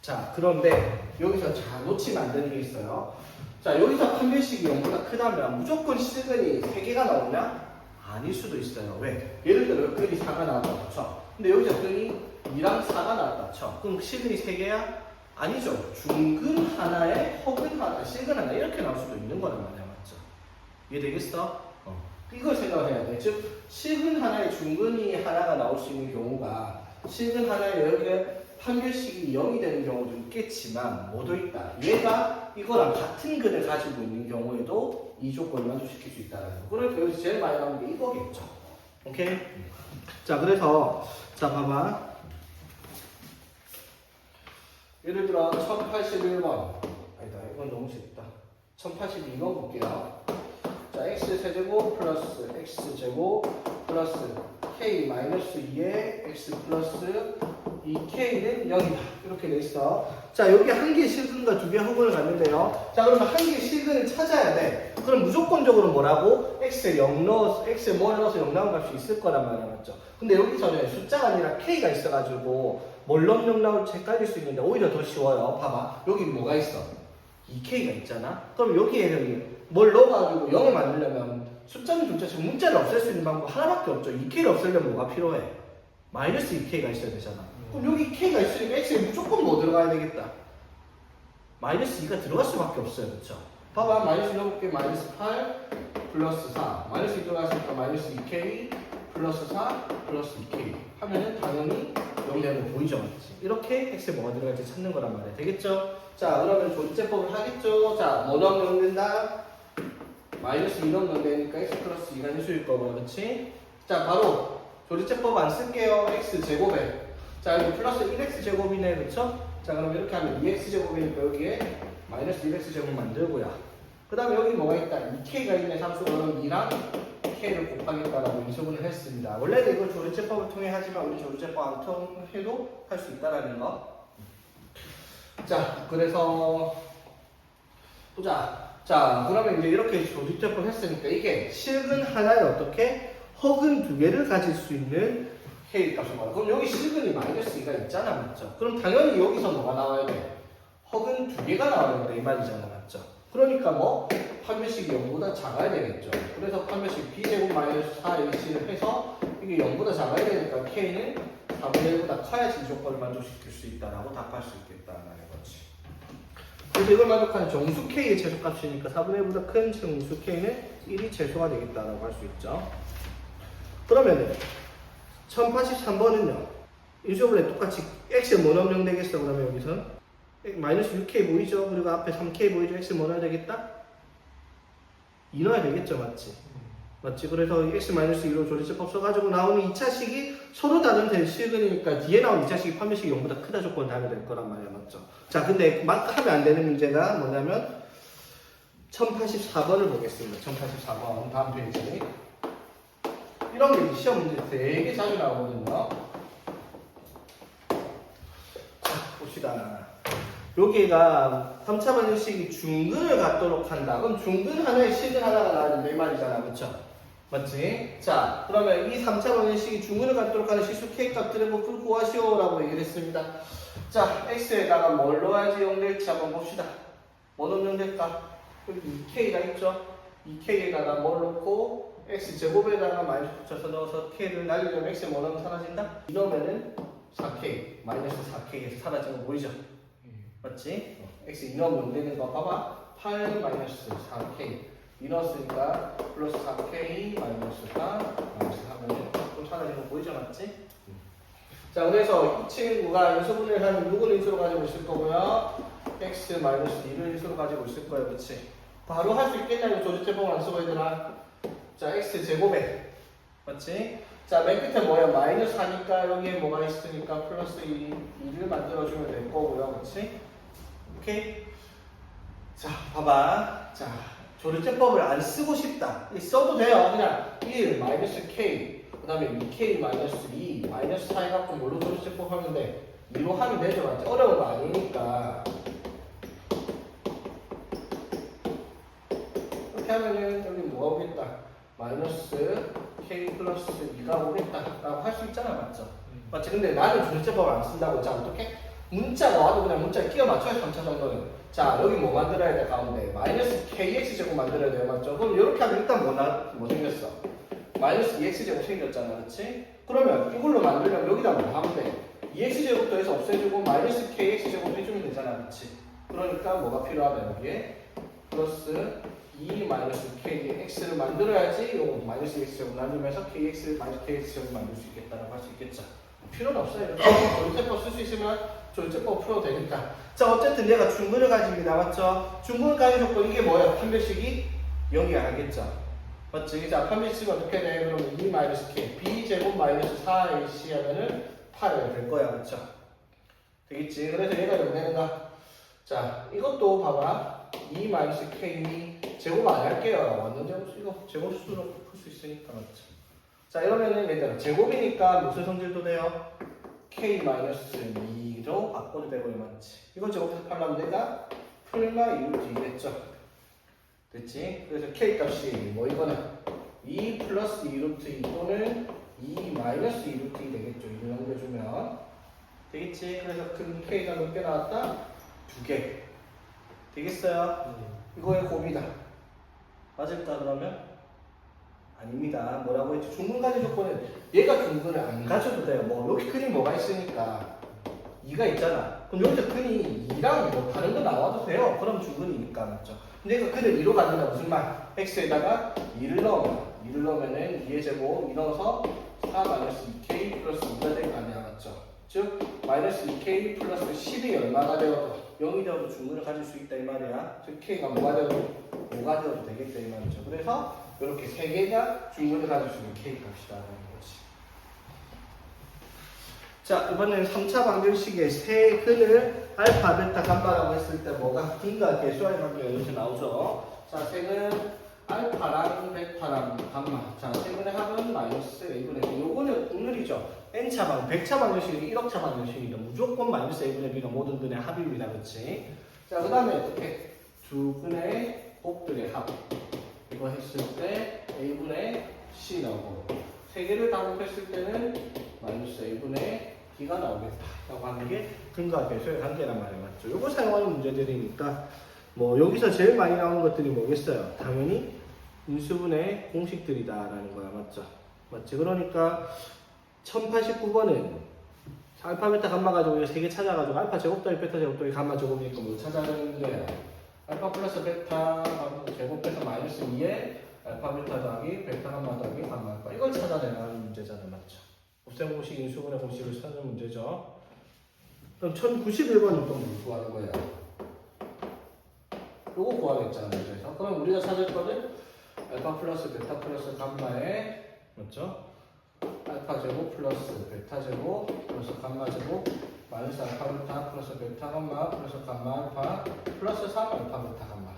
자 그런데 여기서 잘 놓치면 안 되는 게 있어요. 자 여기서 판별식이 0보다 크다면 무조건 식은이 3개가 나오냐? 아닐 수도 있어요. 왜? 예를 들어 근이 4가 나왔다 쳐. 근데 여기서 근이 2랑 4가 나왔다 쳐. 그럼 식은이 3개야? 아니죠. 중근 하나에 혹은 하나, 식은 하나 이렇게 나올 수도 있는 거란 말이야. 맞죠? 이해되겠어? 이걸 생각해야 돼. 즉 식은 하나에 중근이 하나가 나올 수 있는 경우가 식은 하나에 여기에 판별식이 0이 되는 경우도 있겠지만 모두 있다. 얘가 이거랑 같은 근을 가지고 있는 경우에도 이 조건을 만족시킬 수 있다는 거. 그래서 여기서 제일 많이 나오는 게 이거겠죠. 오케이? 자 그래서 자 봐봐. 예를 들어 1081번 아니다 이건 너무 쉽다. 1082번 볼게요. 자 x세제곱 플러스 x제곱 플러스 k 마이너스 2에 x 플러스 2k는 0이다. 이렇게 돼 있어. 자 여기 한 개의 실근과 두 개의 허근을 갖는데요. 자 그러면 한 개의 실근을 찾아야 돼. 그럼 무조건적으로 뭐라고? x에 0 넣어서 x에 뭘 넣어서 0 나온 값이 있을 거란 말이야. 맞죠? 근데 여기서는 숫자가 아니라 k가 있어가지고 뭘 넣으면 0 나올지 헷갈릴 수 있는데 오히려 더 쉬워요. 봐봐. 여기 뭐가 있어? 2k가 있잖아. 그럼 여기에 뭘 넣어가지고 0을 만들려면 숫자는 둘째치고 문자를 없앨 수 있는 방법 하나밖에 없죠. 2k를 없애려면 뭐가 필요해? 마이너스 2k가 있어야 되잖아. 그럼 여기 k가 있으니까 x에 무조건 뭐 들어가야 되겠다? 마이너스 2가 들어갈 수밖에 없어요. 그렇죠? 봐봐. 마이너스 넣어볼게. 마이너스 8 플러스 4 마이너스 2 들어갔으니까 마이너스 2k 플러스 4 플러스 2k 하면은 당연히 0 되는 거 보이죠? 맞지? 이렇게 x에 뭐가 들어갈지 찾는 거란 말이야. 되겠죠? 자 그러면 조리제법을 하겠죠? 자 뭐 넣으면 된다? 마이너스 2 넣으면 되니까 x 플러스 2가 인수일 거고 그렇지? 자 바로 조리제법 안 쓸게요. x제곱에 자 여기 플러스 1x제곱이네. 그쵸? 자 그럼 이렇게 하면 2x제곱이니까 여기에 마이너스 1x제곱 만들고요. 그 다음에 여기 뭐가 있다? 2k가 있네. 상수가 그럼 2랑 k를 곱하겠다라고 인수분을 했습니다. 원래는 이걸 조리제법을 통해 하지만 우리 조리제법 안 통해도 할 수 있다라는 거. 자 그래서 보자. 자 그러면 이제 이렇게 조리제법 했으니까 이게 실근 하나에 어떻게 허근 두 개를 가질 수 있는 k 값을 말해. 그럼 여기 실근이 마이너스 2가 있잖아. 맞죠? 그럼 당연히 여기서 뭐가 나와야 돼? 허근 두 개가 나와야 돼. 이 말이잖아. 맞죠? 그러니까 뭐 판별식이 0보다 작아야 되겠죠. 그래서 판별식 b제곱 마이너스 4h를 해서 이게 0보다 작아야 되니까 k는 4분의 1보다 커야지 이 조건을 만족시킬 수 있다라고 답할 수 있겠다는 거지. 그래서 이걸 만족하는 정수 k의 최소값이니까 4분의 1보다 큰 정수 k는 1이 최소가 되겠다라고 할 수 있죠. 그러면 1083번은요. 인수분해 똑같이 x에 뭐 넣으면 되겠어? 그러면 여기서 마이너스 6k 보이죠? 그리고 앞에 3k 보이죠? x 뭐 넣어야 되겠다? 2 넣어야 되겠죠? 맞지? 맞지? 그래서 x-2로 조리제법 써가지고 나오는 2차식이 서로 다른 실근이니까 뒤에 나온 2차식이 판별식이 0보다 크다 조건을 달면 될 거란 말이야. 맞죠? 자 근데 막 하면 안 되는 문제가 뭐냐면 1084번을 보겠습니다. 1084번 다음 페이지. 이런 게 시험 문제 되게 자주 나오거든요. 자 봅시다. 여기가 3차 방정식이 중근을 갖도록 한다. 그럼 중근 하나에 실근 하나가 나왔는데 이 말이잖아. 그쵸? 맞지? 자, 그러면 이 3차 방정식이 중근을 갖도록 하는 실수 K 값들의 곱을 구하시오라고 얘기를 했습니다. 자, X에다가 뭘 넣어야지 0될지 한번 봅시다. 뭐 넣으면 될까? 여기 2K가 있죠? 2K에다가 뭘 넣고 X제곱에다가 마이너스 붙여서 넣어서 K를 날리려면 X에 뭐 넣으면 사라진다? 이러면은 4K, 마이너스 4K에서 사라지는 거 보이죠? 맞지? X 이넣으면 되는 거 봐봐. 8 마이너스 4K 이 넣었으니까 플러스 4K 마이너스 4 마이너스 하면은 좀 사라지는 거 보이죠? 맞지? 자, 그래서 이 친구가 인수분해를 하면 6을 인수로 가지고 있을 거고요. X 마이너스 2를 인수로 가지고 있을 거예요. 그치? 바로 할 수 있겠냐고 조직제법을 안 쓰고 얘들아. 자, X 제곱에 맞지? 자, 맨 끝에 뭐야? 마이너스 4니까 여기에 뭐가 있으니까 플러스 2를 만들어주면 될 거고요. 그치? 오케이? 자, 봐봐. 자, 조립제법을 안 쓰고 싶다. 써도 돼요. 그냥 1 마이너스 K 그 다음에 2K 마이너스 2 마이너스 4 해갖고 뭘로 조립제법 하면 돼? 2로 하면 되죠. 맞지? 어려운 거 아니니까. 이렇게 하면은 여기 뭐가 오겠다? 마이너스 K 플러스 2가 오겠다 라고 할 수 있잖아. 맞죠? 맞지? 근데 나는 조립제법을 안 쓴다고. 자, 어떻게? 문자가 와도 그냥 문자에 끼워 맞춰야 3차 정도는. 자, 여기 뭐 만들어야 돼? 가운데 마이너스 KX제곱 만들어야 돼요. 맞죠? 그럼 이렇게 하면 일단 뭐 생겼어? 마이너스 2x제곱 생겼잖아. 그렇지? 그러면 이걸로 만들려면 여기다 뭐 하면 돼? 2x제곱도 해서 없애주고 마이너스 kx제곱 해주면 되잖아. 그렇지? 그러니까 뭐가 필요하다 여기에? 플러스 2 마이너스 kx를 만들어야지 요거 마이너스 x제곱 나누면서 kx를 마이너스 kx제곱 만들 수 있겠다라고 할 수 있겠죠. 필요는 없어요. 이렇게 조립제법 쓸 수 있으면 조립제법 풀어도 되니까. 자, 어쨌든 얘가 중근을 가지고 나왔죠. 중근을 가지고 이게 뭐야? 판별식이 0이 알겠죠. 맞지? 자, 판별식이 어떻게 돼? 그러면 2 마이너스 k b제곱 마이너스 4ac 하면은 8이 될 거야. 그렇죠? 되겠지? 그래서 얘가 0 되는가? 자, 이것도 봐봐. 2 마이너스 k 제곱 안 할게요. 완전 제곱 이거 제곱 수로 풀 수 있으니까. 맞죠? 자, 이러면은 얘들아 제곱이니까 무슨 성질도 돼요? k-2로 바꿔도 되고 맞지? 이거 제곱해서 팔라면 내가 풀마 2루트 2겠죠? 됐지? 그래서 k 값이 뭐 이거는 2 플러스 2루트 2 또는 2 마이너스 2루트 2 되겠죠? 이거 넘겨주면 되겠지? 그래서 큰 k가 몇 개 나왔다? 2개 되겠어요? 이거의 곱이다. 맞을까 그러면? 아닙니다. 뭐라고 했지? 중근가지 조건은 얘가 중근을 안 가져도 돼요. 뭐 여기 근이 뭐가 있으니까 2가 있잖아. 그럼 여기서 근이 2랑 뭐 다른 거 나와도 돼요. 그럼 중근이니까 맞죠? 근데 얘가 근을 2로 가진다 무슨 말? x에다가 2를 넣어. 2를 넣으면은 2의 제곱 2 넣어서 4 마이너스 2k 플러스 2가 될 거 아니야. 맞죠? 즉 마이너스 2k 플러스 10이 얼마가 되어도 0이 되어도 중근을 가질 수 있다 이 말이야. 즉 k가 뭐가 되어도 5가 되어도 되겠다 이 말이죠. 그래서 이렇게 세 개가 중근을 가질 수 있는 k 값이다라는 거지. 자, 이번에는 3차 방정식의 세 근을 알파, 베타, 감마라고 했을 때 뭐가 근과 계수와의 관계가 이렇게 나오죠. 자, 세근 알파랑 베타랑 감마. 자, 세근의 합은 마이너스 a분의 b. 요거는 오늘이죠. n차 방, 100차 방정식이 1억차 방정식이니까 무조건 마이너스 a분의 b가 모든 근의 합입니다. 그렇지? 자, 그 다음에 어떻게? 두 근의 곱들의 합. 이거 했을 때 a분의 c 나오고 세 개를 다 곱했을 때는 마이너스 a분의 b가 나오겠다라고 하는 게 근과 계수의 관계란 말이에요. 맞죠? 이거 사용하는 문제들이니까 뭐 여기서 제일 많이 나오는 것들이 뭐겠어요? 당연히 인수분해 공식들이다라는 거야. 맞죠? 맞지? 그러니까 1089번은 알파, 베타, 감마 가지고 세 개 찾아가지고 알파 제곱 더하기 베타 제곱 더하기 감마 제곱이니까 뭐 찾아내는 거야? 알파 플러스 베타 제곱해서 마이너스 2에 알파 베타 더하기 베타 감마 더하기 감마 알파 이걸 찾아내는 문제잖아요. 맞죠? 곱셈 공식, 인수분해 공식을 찾는 문제죠. 그럼 1091번은 또 뭘 구하는 거예요? 요거 구하겠잖아요. 문제에서. 그럼 우리가 찾을 거는 알파 플러스 베타 플러스 감마에 맞죠? 알파 제곱 플러스 베타 제곱 플러스 감마 제곱 마이너스 알파 베타 플러스 베타 감마 플러스 감마 알파 플러스 3 알파 베타 감마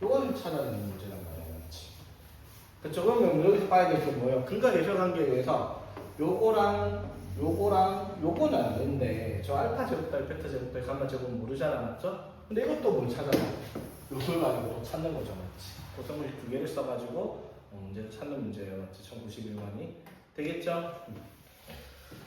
요걸 찾아내는 문제란 말이에요. 맞지? 그쵸? 그러면 여기서 봐야 될 게 뭐예요? 근과 계수 관계에 의해서 요거랑 요거는 안 되는데 저 알파 제곱 더하기 베타 제곱 더하기 감마 제곱은 모르잖아. 맞죠? 근데 이것도 뭘 찾아내? 요걸 가지고 또 찾는 거죠. 맞지? 고성분식 두 개를 써가지고 문제를 찾는 문제예요. 맞지? 1091번이 되겠죠?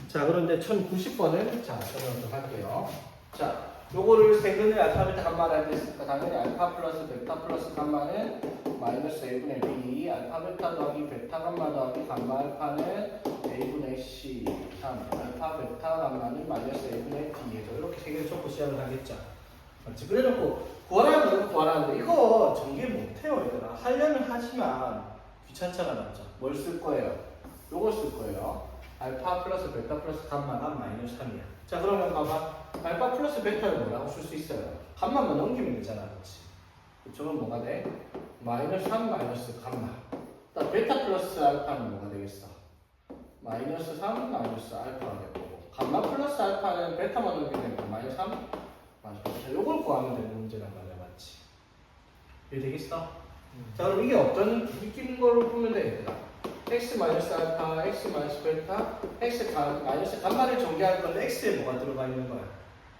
자, 그런데 1090번은 자, 설명을 할게요. 자, 요거를 세근의 알파 베타 감마를 알고 있으니까 당연히 알파 플러스 베타 플러스 감마는 마이너스 a분의 b, 알파 베타 더하기 베타 감마 더하기 감마 알파는 a분의 c, 3, 알파 베타 감마는 마이너스 a분의 b에서 이렇게 세 개를 적고 시작을 하겠죠. 맞지? 그래놓고 구하라는 거 구하라는데 이거 전개 못해요 얘들아. 하려면 하지만 귀찮잖아. 맞죠? 뭘 쓸 거예요? 요걸 쓸 거예요. 알파 플러스 베타 플러스 감마가 마이너스 3이야. 자, 그러면 봐봐. 알파 플러스 베타를 뭐라고 쓸 수 있어요? 감마만 넘기면 되잖아. 그렇지? 그쪽은 뭐가 돼? 마이너스 3 마이너스 감마. 딱 베타 플러스 알파는 뭐가 되겠어? 마이너스 3 마이너스 알파가 될 거고, 감마 플러스 알파는 베타만 넘기면 되니까 마이너스 3 마이너스. 요걸 구하면 되는 문제란 말이야. 맞지? 이해 되겠어? 자, 그럼 이게 어떤 느낌 걸로 보면 돼, 얘들아? x 마이너스 알파, x 마이너스 베타, x 마이너스 감마를 전개할 건데 x에 뭐가 들어가 있는 거야?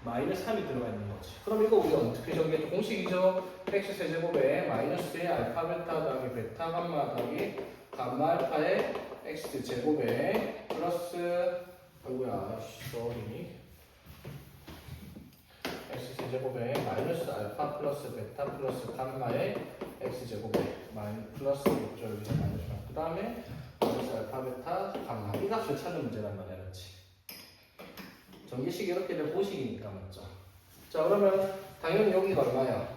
마이너스 3이 들어가 있는 거지. 그럼 이거 우리가 어떻게 전개해? 공식이죠. x 세제곱에 마이너스의 알파 베타 더하기 베타 감마 더하기 감마 알파의 x 제곱에 플러스 아이고야 쏘리 x 세제곱에 마이너스 알파 플러스 베타 플러스 감마의 x 제곱에 플러스 있죠. 여기서 마이너스. 그 다음에 마이너스 알파 베타 감마 이 값을 찾는 문제란 말이야. 그렇지? 전기식이 이렇게 된 공식이니까 맞죠? 자, 그러면 당연히 여기가 얼마야?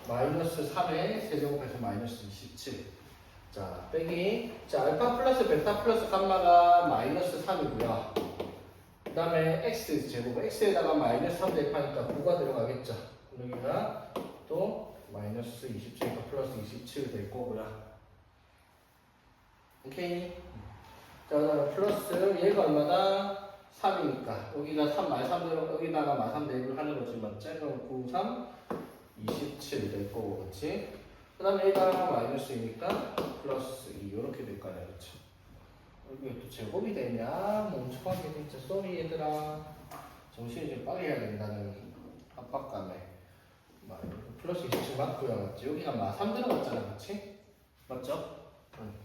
마이너스 3의 세제곱해서 마이너스 27. 자, 빼기. 자, 알파 플러스 베타 플러스 감마가 마이너스 3이고요. 그 다음에 x 제곱, x에다가 마이너스 3 대입하니까 9가 들어가겠죠. 여기가 또 마이너스 27과 플러스 27 될 거고요. 오케이. 자, 그다음에 플러스 얘가 얼마다? 3이니까 여기가 3 말3 대로 여기다가 말3 대입을 하는 거지. 맞지? 그럼 9, 3, 27 될 거고, 그렇지? 그 다음에 얘가 마이너스이니까 플러스 2 이렇게 될 거 아니야. 그렇죠? 여기 또 제곱이 되냐? 멍청하게 진짜 쏘리 얘들아. 정신이 좀 빨리 해야 된다는 압박감에 플러스 27 맞고요. 맞지? 여기가 마3 들어갔잖아. 그렇지? 맞죠?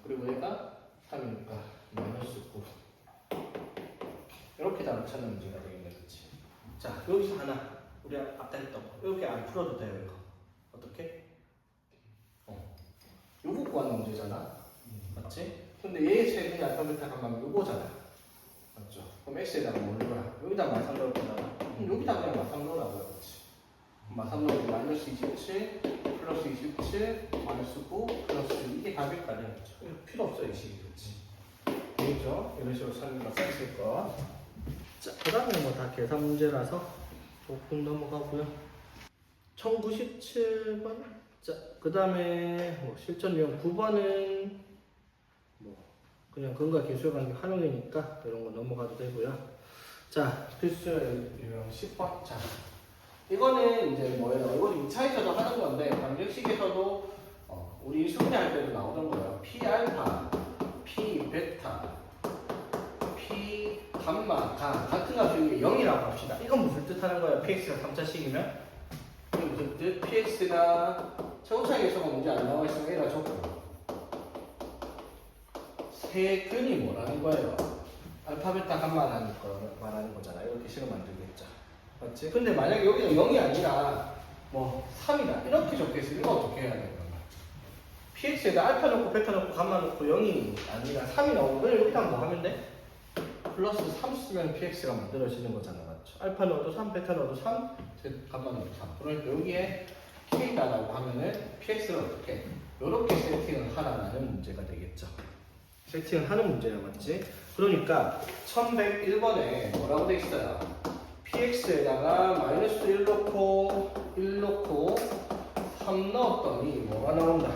그리고 얘가 3이니까 마이너스 9 이렇게 답을 찾는 문제가 되겠네. 그렇지? 자, 여기서 하나 우리 아까 했던 거 이렇게 안 풀어도 돼요. 이거 어떻게? 요거 구하는 문제잖아. 맞지? 근데 얘의 세분이 알파 베타 감마면 요거잖아. 맞죠? 그럼 x에다가 뭘 넣어야? 여기다 마삼 넣을 거잖아. 그럼 여기다 그냥 마삼 넣으라고요. 그렇지? 마삼 넣으면 마이너스 27 플러스 27 마이너스 9 플러스 이게 답일 거 아니야. 그렇죠? 필요 없어 이 식이. 그렇지? 되겠죠? 이런 식으로 찾는 거 써있을 거. 자, 그 다음에 뭐 다 계산 문제라서 조금 넘어가고요. 1097번. 자, 그 다음에 뭐 실전 유형 9번은 뭐 그냥 근과 계수의 관계 활용이니까 이런 거 넘어가도 되고요. 자, 필수 유형 10번. 자, 이거는 이제 뭐예요? 이건 2차에서도 하는 건데 방정식에서도 우리 수분할 때도 나오던 거예요. P 알파, P 베타, P 감마 같은 값이 0이라고 합시다. 이건 무슨 뜻 하는 거예요? PX가 3차식이면? 이게 무슨 뜻? PX가 최고차계에서가 문제 안 나와 있으면 A가 적고 세근이 뭐라는 거예요? 알파 베타 감마라는 거 말하는 거잖아요. 이렇게 식을 만들겠죠. 맞지? 근데 만약에 여기가 0이 아니라 뭐 3이다 이렇게 적혀있으면 이거 어떻게 해야 되는 거야? PX에다 알파 넣고 베타 넣고 감마 넣고 0이 아니라 3이 나오면 여기다 뭐 하면 돼? 플러스 3 쓰면 PX가 만들어지는 거잖아. 맞죠? 알파 넣어도 3, 베타 넣어도 3, 감마 넣어도 3. 그러니까 여기에 K다라고 하면은 PX를 어떻게? 이렇게 세팅을 하라는 문제가 되겠죠. 세팅을 하는 문제야. 맞지? 그러니까 1101번에 뭐라고 돼 있어요? PX에다가 마이너스 1 넣고 3 넣었더니 뭐가 나온다?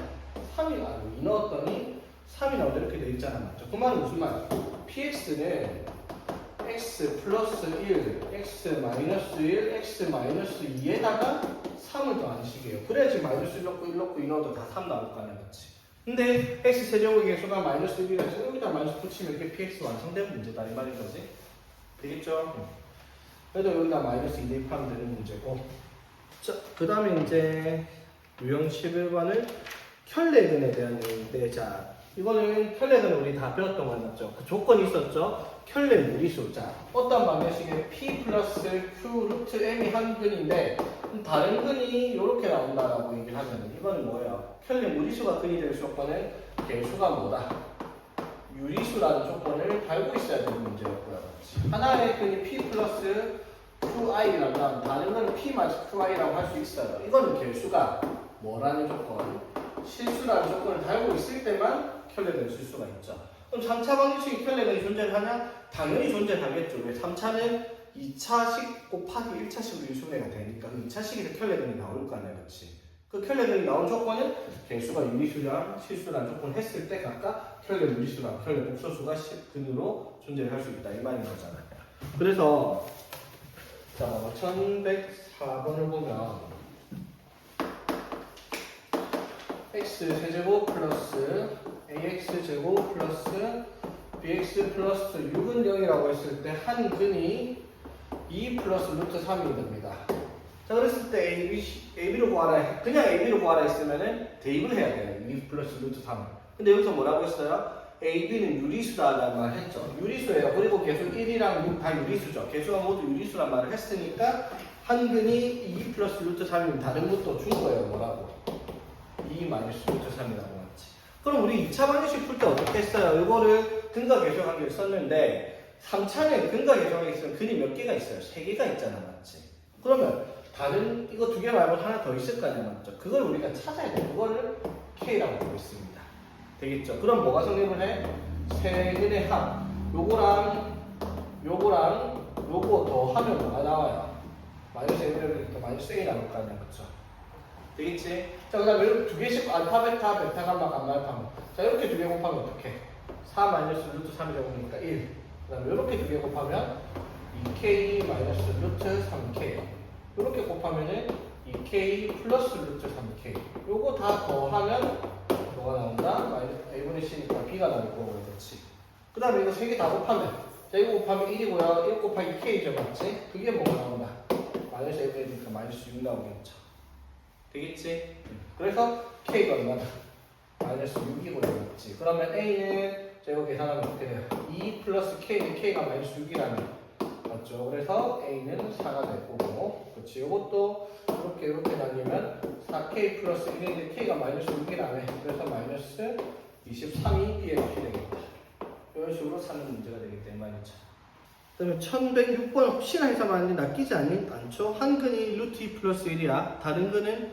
3이 아니고 2 넣었더니 3이 나온다. 이렇게 돼 있잖아. 맞죠? 그 말은 무슨 말이야? PX는 x 플러스 1, x 마이너스 1, x 마이너스 2에다가 3을 더하는 식이에요. 그래야지 마이너스 1 넣고 1 넣고 2 넣어도 다 3 나올 거 아니야. 그치? 근데 x 세제곱의 개수가 마이너스 1이라서 여기다 마이너스 붙이면 이렇게 px 완성된 문제다. 이 말인 거지. 되겠죠? 그래도 여기다 마이너스 2 대입하면 되는 문제고. 자, 그 다음에 이제 유형 11번은 켤레근에 대한 내용인데, 자, 이거는 켤레근은 우리 다 배웠던 거 맞죠? 그 조건이 있었죠? 켤레 무리수. 자, 어떤 방정식에 P 플러스 Q 루트 M이 한 근인데, 다른 근이 이렇게 나온다라고 얘기를 하면, 이거는 뭐예요? 켤레 무리수가 근이 될 조건은 개수가 뭐다? 유리수라는 조건을 달고 있어야 되는 문제였고요. 하나의 근이 P 플러스 QI라면 다른 건 P 마이너스 QI라고 할 수 있어요. 이거는 개수가 뭐라는 조건? 실수라는 조건을 달고 있을 때만 켤레근이 쓸 수가 있죠. 그럼 3차 방정식이 켤레근이 존재하냐? 당연히 존재하겠죠. 왜? 3차는 2차식 곱하기 1차식으로 유수분해가 되니까 그 2차식에서 켤레근이 나올 거 아니야, 그렇지? 그 켤레근이 나온 조건은 개수가 유리수랑 실수라는 조건을 했을 때 각각 켤레 무리수랑 켤레 복소수가 근으로 존재할 수 있다 이 말인 거잖아요. 그래서 자, 1104번을 보면 x 세제곱 플러스 ax 제곱 플러스 bx 플러스 6은 0이라고 했을 때 한 근이 2 플러스 루트 3이 됩니다. 자, 그랬을 때 AB로 구하라, 그냥 AB로 구하라 했으면은 대입을 해야 돼요. 2 플러스 루트 3. 근데 여기서 뭐라고 했어요? AB는 유리수다라는 말을 했죠. 유리수예요. 그리고 개수 1이랑 6 다 유리수죠. 개수가 모두 유리수란 말을 했으니까 한 근이 2 플러스 루트 3이면 다른 것도 준 거예요. 뭐라고? 2 마이너스 루트 3이라고 했지. 그럼 우리 2차 방정식 풀 때 어떻게 했어요? 이거를 근과 개수 관계를 썼는데 3차는 근과 개수 관계 있으면 근이 몇 개가 있어요? 3개가 있잖아, 맞지? 그러면 다른 이거 2개 말고 하나 더 있을 거 아니야, 맞죠? 그걸 우리가 찾아야 돼. 그거를 K라고 부르고 있습니다. 되겠죠? 그럼 뭐가 성립을 해? 세 근의 합. 요거랑 요거 더 하면 뭐가 나와요? 마이너스 A를 마이너스 A 나올 거 아니야, 그쵸? 되겠지? 자, 그 다음에 두 개씩 알파, 베타, 베타, 감마, 감마, 알파. 자, 이렇게 두 개 곱하면 어떻게? 4 마이너스 루트 3이라고 하니까 1. 그 다음에 이렇게 두 개 곱하면 2K 마이너스 루트 3K. 이렇게 곱하면은 2K 플러스 루트 3K. 요거 다 더하면 뭐가 나온다? 마이너스 A분의 C니까 B가 나올 거고, 그렇지? 그 다음에 이거 세 개 다 곱하면. 자, 이거 곱하면 1이고요. 1 곱하기 K죠, 맞지? 그게 뭐가 나온다? 마이너스 A분의 D니까 마이너스 6 나오겠죠. 되겠지? 그래서 K가 얼마다? 마이너스 6이고 되겠지. 그러면 A는 제가 계산하면 어떻게 돼요? 2 플러스 K는 K가 마이너스 6이라는 맞죠? 그래서 A는 4가 될 거고, 그렇지? 이것도 이렇게 나뉘면 4K 플러스 1인데 K가 마이너스 6이라네. 그래서 마이너스 23이 B의 값이 되겠다. 이런 식으로 사는 문제가 되기 때문에 말이죠. 그다음에 1106번 혹시나 해서 말하는데 낚이지 않죠? 한 근이 루트 2 플러스 1이야. 다른 근은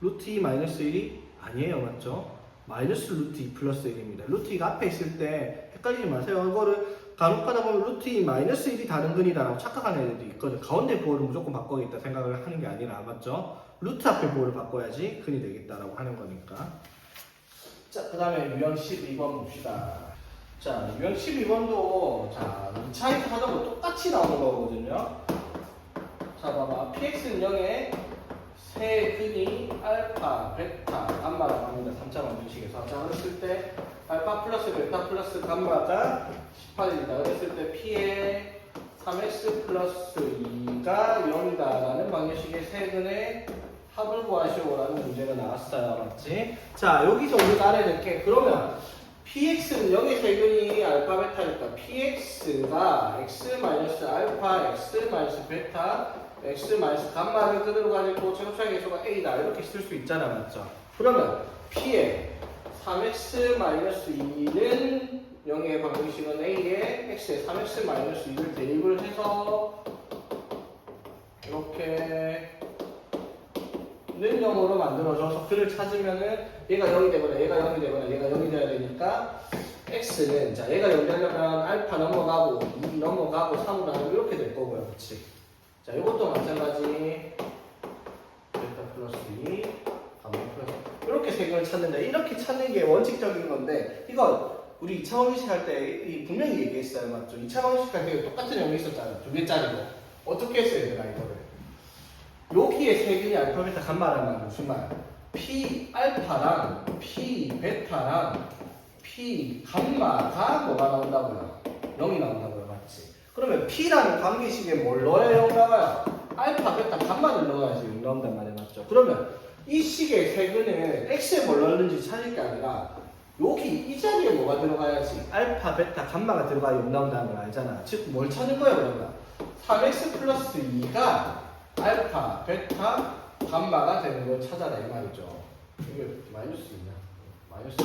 루트 2 마이너스 1이 아니에요, 맞죠? 마이너스 루트 2 플러스 1입니다. 루트 2가 앞에 있을 때 헷갈리지 마세요. 이거를 간혹 가다 보면 루트 2 마이너스 1이 다른 근이라고 착각하는 애들도 있거든. 가운데 부호를 무조건 바꿔야겠다 생각을 하는 게 아니라, 맞죠? 루트 앞에 부호를 바꿔야지 근이 되겠다라고 하는 거니까. 자, 그 다음에 유형 12번 봅시다. 자, 유형 12번도 자, 2차에서 하던 거 똑같이 나오는 거거든요. 자, 봐봐. px는 0에 세 근이 알파, 베타, 감마라고 합니다. 3차 방정식에서. 자, 그랬을 때 알파 플러스 베타 플러스 감마가 18이다. 그랬을 때 p의 3x 플러스 2가 0이다 라는 방정식의 세 근의 합을 구하시오라는 문제가 나왔어요. 맞지? 자, 여기서 우리가 알아야 될 게, 그러면 px는 0의 세근이 알파 베타니까 px가 x 마이너스 알파, x 마이너스 베타, x 마이너스 감마를 그대로 가지고 최고차의 개수가 a다 이렇게 쓸 수 있잖아, 맞죠? 그러면 p의 3x 마이너스 2는 0의 방정식은 a에 x에 3x 마이너스 2를 대입을 해서 이렇게 는 0으로 만들어줘서 그를 찾으면은 얘가 0이 되거나 얘가 0이 되거나 얘가 0이 돼야 되니까 x는 자 얘가 0이 되려면 알파 넘어가고 2 넘어가고 3으로 나누고 이렇게 될 거고요, 그치? 자 이것도 마찬가지 베타 플러스 2 감마 플러스 이렇게 세 개를 찾는다. 이렇게 찾는 게 원칙적인 건데 이거 우리 2차 방정식 할 때 분명히 얘기했어요, 맞죠? 2차 방정식 할 때 똑같은 형이 있었잖아요, 두 개짜리고. 어떻게 했어요 얘들아 이거를? 여기에 세 개의 알파, 베타, 감마라는 말 무슨 말? P 알파랑 P 베타랑 P 감마가 뭐가 나온다고요? 0이 나온다고요, 맞지? 그러면 P라는 관계식에 뭘 넣어야 0 나와요? 알파, 베타, 감마를 넣어야지 0 나온단 말이에요, 맞죠? 그러면 이 식의 세근을 x에 뭘 넣는지 찾을 게 아니라 여기 이 자리에 뭐가 들어가야지 알파, 베타, 감마가 들어가야 0 나온다는 걸 알잖아. 즉 뭘 찾는 거야 그러면 3x 플러스 2가 알파, 베타, 감마가 되는 걸 찾아라 이 말이죠. 이게 마이너스 있냐? 마이너스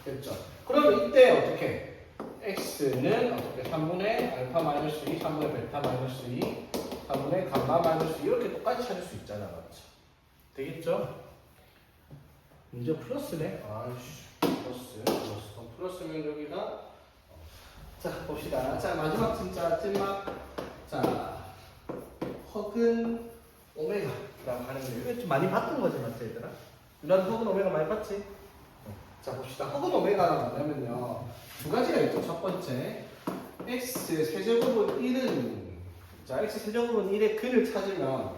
됐죠? 그러면 이때 어떻게? x는 어떻게? 3분의 알파 마이너스 2, 3분의 베타 마이너스 2, 3분의 감마 마이너스 2 이렇게 똑같이 찾을 수 있잖아. 맞죠? 되겠죠? 문제 플러스네? 아이씨 플러스 그럼 플러스면 여기다 자 봅시다. 자 마지막 진짜 찐막 자 허근 오메가라고 하는 거 이거 좀 많이 봤던 거지 맞지 얘들아? 누나도 허근 오메가 많이 봤지? 자 봅시다. 허근 오메가가 뭐냐면요 두 가지가 있죠. 첫 번째 x 세제곱은 1은 자 x 세제곱은 1의 근을 찾으면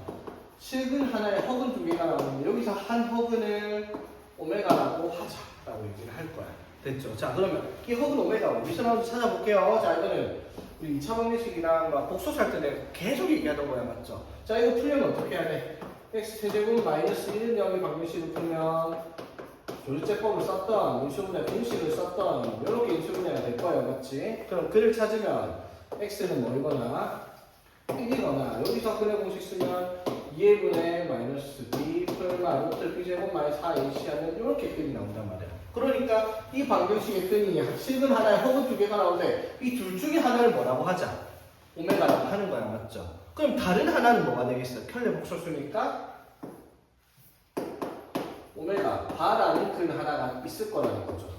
실근 하나에 허근 두 개가 나오면 여기서 한 허근을 오메가라고 하자라고 얘기를 할 거야. 됐죠? 자 그러면 이 허근 오메가 어디서 나오는지 찾아볼게요. 자 이거는 우리 2차 방정식이랑 복소수 할 때 내가 계속 얘기하던 거야. 맞죠? 자 이거 풀려면 어떻게 해야 돼? x 세제곱 마이너스 1은 0의 방정식을 풀면 조리제법을 썼던 인수분해 공식을 썼던 이렇게 인수분해가 될 거예요. 맞지? 그럼 그를 찾으면 x는 뭐이거나 1이거나 여기서 근의 공식 쓰면 2분의 마이너스 b 풀마 루트 b제곱 마이너스 4ac 하면 이렇게 끈이 나온단 말이야. 그러니까 이 방정식의 끈이 실근 하나에 허근 두 개가 나오는데 이 둘 중에 하나를 뭐라고 하자? 오메가라고 하는 거야. 맞죠? 그럼 다른 하나는 뭐가 되겠어? 켤레 복소수니까 오메가 바라는 근 하나가 있을 거라는 거죠.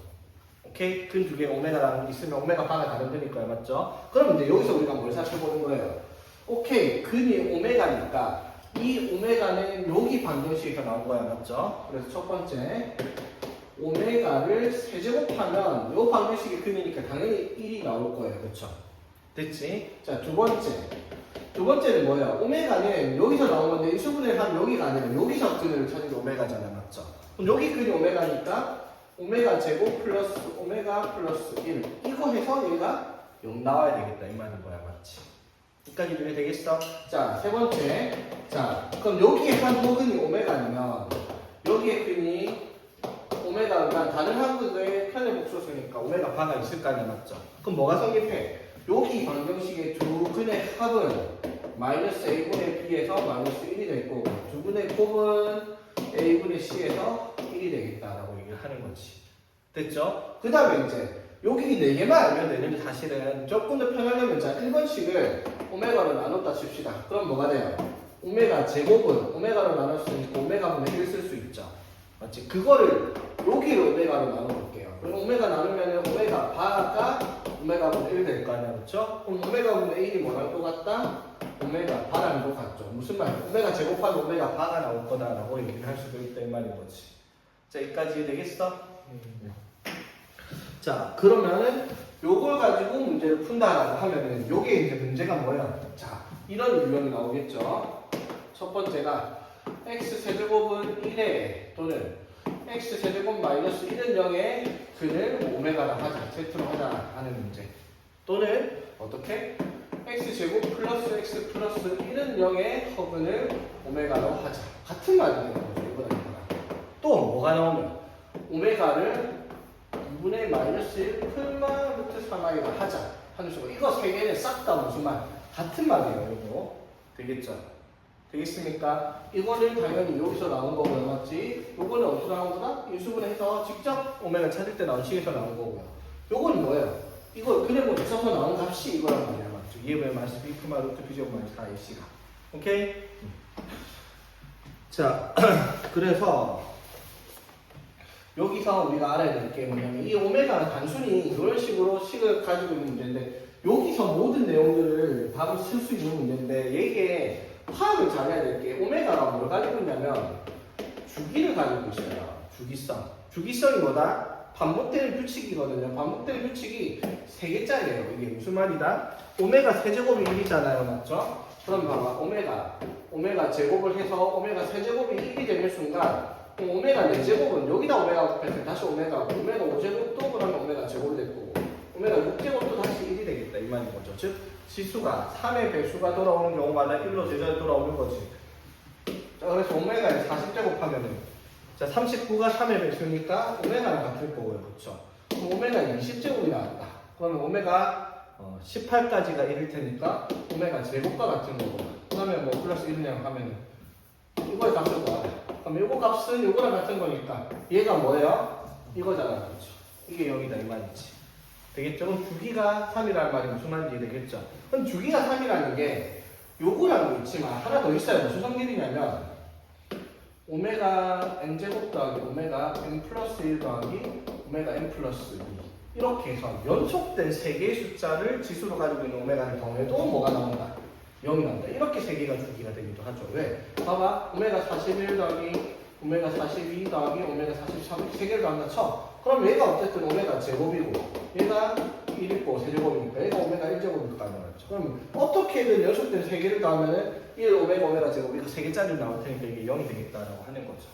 오케이? 근 두 개 오메가라는 게 있으면 오메가 바가 다른 근일 거야. 맞죠? 그럼 이제 여기서 우리가 뭘 살펴보는 거예요? 오케이 근이 오메가니까 이 오메가는 여기 방정식에서 나온 거야. 맞죠? 그래서 첫 번째 오메가를 세제곱하면 이 방정식의 근이니까 당연히 1이 나올 거예요. 그렇죠? 됐지? 자 두 번째는 뭐야? 오메가는 여기서 나온 건데 인수분해를 하면 여기가 아니라 여기서 근을 찾는 게 오메가잖아. 맞죠? 그럼 여기 근이 오메가니까 오메가 제곱 플러스 오메가 플러스 1 이거 해서 얘가 0 나와야 되겠다 이 말인 거야. 맞지? 여기까지 이해 되겠어? 자, 세 번째. 자, 그럼 여기에 한 허근이 오메가면 여기에 근이 오메가가 다른 한근의 편의 복소수니까 오메가 바가 있을 거 아니야. 맞죠? 그럼 뭐가 성립해? 여기 방정식의 두 근의 합은 마이너스 a분의 b에서 마이너스 1이 될 거고 두 근의 곱은 a분의 c에서 1이 되겠다라고 얘기를 하는 거지. 됐죠? 그 다음에 이제 여기 4개만 알면 되는데 사실은 조금 더 편하려면 자 1번식을 오메가로 나눴다 칩시다. 그럼 뭐가 돼요? 오메가 제곱은 오메가로 나눴으니까 오메가분의 1 쓸 수 있죠. 맞지? 그거를 여기를 오메가로 나눠볼게요. 그럼 오메가 나누면 오메가 바가 오메가분의 1 될 거 아니야. 그렇죠? 그럼 오메가분의 1이 뭐랑 똑같다? 오메가 바랑 똑같죠. 무슨 말이야? 오메가 제곱하면 오메가 바가 나올 거다라고 얘기를 할 수도 있다 이 말인 거지. 자 여기까지 되겠어? 자 그러면은 요걸 가지고 문제를 푼다라고 하면은 요게 이제 문제가 뭐야? 자 이런 유형이 나오겠죠. 첫 번째가 x 세제곱은 1에 또는 x 세제곱 마이너스 1은 0에 근을 오메가라 하자, z로 하자 하는 문제. 또는 어떻게? x 제곱 플러스 x 플러스 1은 0에 허근을 오메가로 하자. 같은 말이 되는 거죠. 이거랑 또 뭐가 나오면 오메가를 2분의 마이너스 1 풀마 루트 3i가 하자 하는 식으로 이거 세 개는 싹 다 무슨 말? 같은 말이에요. 이거 되겠죠? 되겠습니까? 이거는 당연히 여기서 나온 거고요. 맞지? 요거는 어디서 나온 거다? 인수분해해서 직접 오메가 찾을 때 나온 식에서 나온 거고요. 요거는 뭐예요? 이거 그래고 써서 나온 값이 이거란 말이야. 맞죠? 2분의 마이너스 b 풀마 루트 b제곱 마이너스 4ac가 오케이? 자 그래서 여기서 우리가 알아야 될 게 뭐냐면 이 오메가는 단순히 이런 식으로 식을 가지고 있는 문제인데 여기서 모든 내용들을 바로 쓸 수 있는 문제인데 이게 파악을 잘해야 될 게 오메가가 뭘 가지고 있냐면 주기를 가지고 있어요. 주기성. 주기성이 뭐다? 반복되는 규칙이거든요. 반복되는 규칙이 3개짜리예요. 이게 무슨 말이다? 오메가 세제곱이 1이잖아요. 맞죠? 그럼 봐봐. 오메가 제곱을 해서 오메가 세제곱이 1이 되는 순간 오메가 4제곱은 여기다 오메가 곱해서 다시 오메가 5제곱도 그러면 오메가 제곱이 될 거고 오메가 6제곱도 다시 1이 되겠다 이 말인 거죠. 즉 지수가 3의 배수가 돌아오는 경우마다 1로 제자리 돌아오는 거지. 자, 그래서 오메가에 40제곱하면은 자, 39가 3의 배수니까 오메가랑 같을 거고요. 그렇죠? 그럼 오메가 20제곱이 나왔다. 그러면 오메가 18까지가 1일 테니까 오메가 제곱과 같은 거고. 그러면 뭐 플러스 1이냐 하면은 이거의 값을 구하래. 그럼 이거 값은 이거랑 같은 거니까 얘가 뭐예요? 이거잖아. 그렇죠? 이게 0이다 이 말이지. 되겠죠? 그럼 주기가 3이라는 말이 무슨 말인지 이해되겠죠? 그럼 주기가 3이라는 게 요거라는 거 있지만 하나 더 있어요. 무슨 성질이냐면 오메가 n제곱 더하기 오메가 n 플러스 1 더하기 오메가 n 플러스 2 이렇게 해서 연속된 세 개의 숫자를 지수로 가지고 있는 오메가를 더해도 뭐가 나온다? 0이 나온다. 이렇게 세 개가 주기가 되기도 하죠. 왜? 봐봐. 오메가 41 더하기 오메가 42 더하기 오메가 43 세 개를 더한다 쳐. 그럼 얘가 어쨌든 오메가 제곱이고 얘가 1있고 세제곱이니까 얘가 오메가 1제곱일 거 아니야. 그럼 어떻게든 연속된 세 개를 더하면은 1 오메가 제곱 이거 세 개짜리 나올 테니까 이게 0이 되겠다라고 하는 거죠.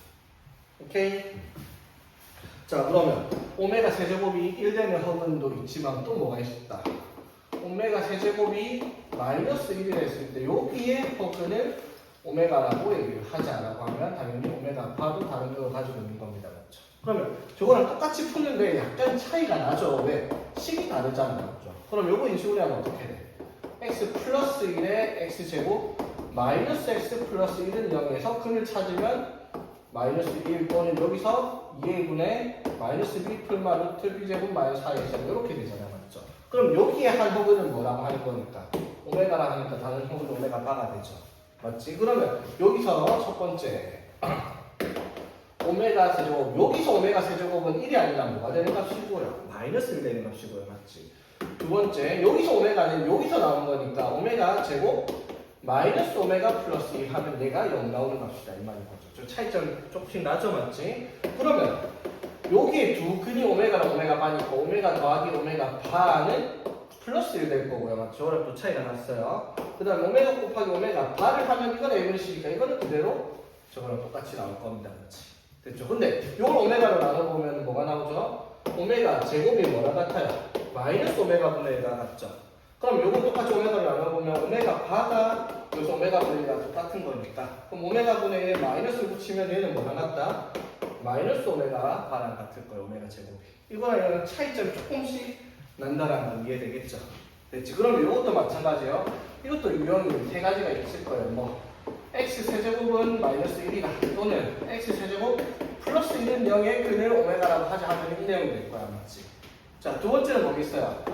오케이? 자, 그러면 오메가 세제곱이 1되는 허근도 있지만 또 뭐가 있었다? 오메가 세제곱이 마이너스 1이 됐을 때 여기에 허근을 오메가라고 얘기를 하자라고 하면 당연히 오메가 바도 다른 걸 가지고 있는 겁니다. 그렇죠? 그러면 저거랑 똑같이 푸는데 약간 차이가 나죠. 왜? 식이 다르잖아요. 그렇죠? 그럼 요거 인식을 하면 어떻게 돼? x 플러스 1에 x제곱 마이너스 x 플러스 1은 0에서 근을 찾으면 마이너스 1 또는 여기서 2a분의 마이너스 b 풀마 루트 b제곱 마이너스 4a제곱 이렇게 되잖아요. 맞죠? 그럼 여기에 한 허근은 뭐라고 하는 거니까? 오메가라 하니까 다른 허근 오메가 바가 되죠. 맞지? 그러면 여기서 첫 번째 오메가 세제곱 여기서 오메가 세제곱은 1이 아니라 뭐가 되는 값이고요? 마이너스 1 되는 값이고요. 맞지? 두 번째 여기서 오메가는 여기서 나온 거니까 오메가 제곱 마이너스 오메가 플러스 1 하면 얘가 0 나오는 값이다 이 말인 거죠. 저 차이점 조금씩 나죠. 맞지? 그러면 여기에 두 근이 오메가랑 오메가 반이니까 오메가 더하기 오메가 반은 플러스 1 될 거고요. 맞죠? 저거랑 또 차이가 났어요. 그 다음에 오메가 곱하기 오메가 반을 하면 이건 A분식이니까 이거는 그대로 저거랑 똑같이 나올 겁니다. 그렇지? 됐죠? 근데 이걸 오메가로 나눠보면 뭐가 나오죠? 오메가 제곱이 뭐랑 같아요? 마이너스 오메가 분의 1과 같죠? 그럼 요거 똑같이 오메가로 나눠보면 오메가 바가 여기서 오메가 분의 1과 똑같은 거니까 그럼 오메가 분의 1에 마이너스를 붙이면 얘는 뭐랑 같다? 마이너스 오메가 바랑 같을 거예요. 오메가 제곱이. 이거랑 이거는 차이점이 조금씩 난다라는 건 이해되겠죠? 됐지? 그럼 이것도 마찬가지예요. 이것도 유형이 세 가지가 있을 거예요. 뭐 x 세제곱은 마이너스 1이다 또는 x 세제곱 플러스 1은 0의 근을 오메가라고 하자 하면 이 내용이 될 거야. 맞지? 자, 두 번째는 뭐겠어요?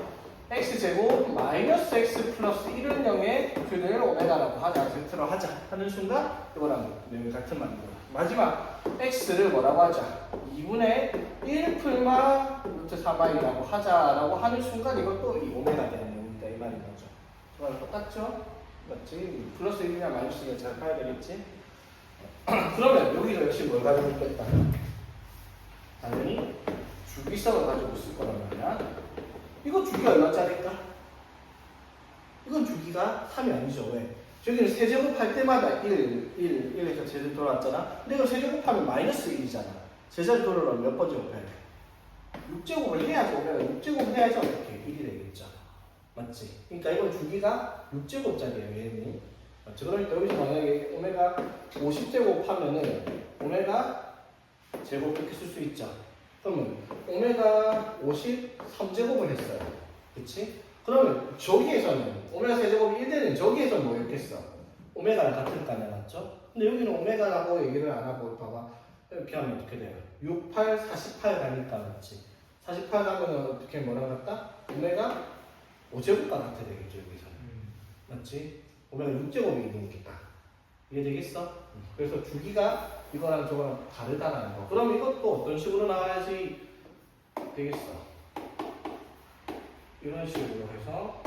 x제곱 마이너스 x 플러스 1은 0의 근을 오메가라고 하자 Z로 하자 하는 순간 이거랑 내용이 같은 말입니다. 마지막 x를 뭐라고 하자? 2분의 1 풀마 루트 4마이라고 하자라고 하는 순간 이것도 이 오메가 되는 내용이다 이 말인 거죠. 이거랑 똑같죠? 맞지? 플러스 1이냐 마이너스 1이냐 잘 봐야 되겠지? 그러면 여기서 역시 뭘 가지고 있겠다? 당연히 주기성을 가지고 있을 거란 말이야. 이거 주기가 얼마짜리일까? 이건 주기가 3이 아니죠. 왜? 저기는 세제곱할 때마다 1에서 제자리 돌아왔잖아. 근데 이거 세제곱하면 마이너스 1이잖아. 제자리 돌아오면 몇 번 제곱해야 돼? 6제곱을 해야지. 오메가 6제곱을 해야지 어떻게 1이 되겠죠. 맞지? 그러니까 이건 주기가 6제곱짜리예요. 얘는. 맞지? 그러니까 여기서 만약에 오메가 50제곱 하면은 오메가 제곱 이렇게 쓸 수 있죠. 그러면 오메가 53제곱을 했어요. 그치? 그러면 저기에서는 오메가 세제곱이 1되는 저기에서는 뭐였겠어? 오메가랑 같을 거 아니야, 맞죠? 근데 여기는 오메가라고 얘기를 안 하고 봐봐. 이렇게 하면 어떻게 돼요? 6, 8, 48 가니까 맞지? 48 가면 어떻게 뭐랑 같다? 오메가 5제곱과 같아 되겠죠, 여기서는. 맞지? 오메가 6제곱이 있는 게 딱. 이해되겠어? 그래서 주기가 이거랑 저거랑 다르다는 거. 그럼 이것도 어떤 식으로 나와야지 되겠어? 이런 식으로 해서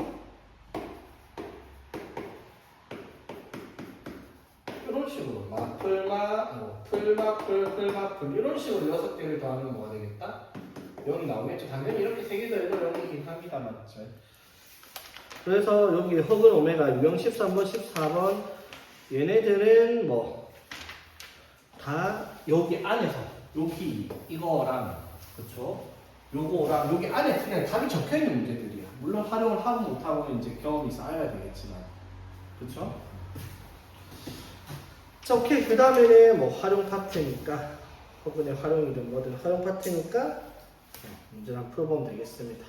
이런 식으로 풀마 풀 이런 식으로 6개를 더하면 뭐가 되겠다? 0이 나오겠죠. 당연히 이렇게 3개 더해도 0이긴 합니다. 맞죠? 그래서 여기 허근 오메가 유형 13번 14번 얘네들은 뭐 다 여기 안에서 여기 이거랑 그쵸? 요거랑 여기 안에 그냥 답이 적혀있는 문제들이야. 물론 활용을 하고 못하고 이제 경험이 쌓여야 되겠지만 그쵸? 자, 오케이. 그 다음에는 뭐 활용 파트니까 허근의 활용이든 뭐든 활용 파트니까 문제를 한번 풀어보면 되겠습니다.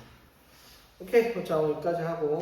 오케이, 그럼 자 오늘 여기까지 하고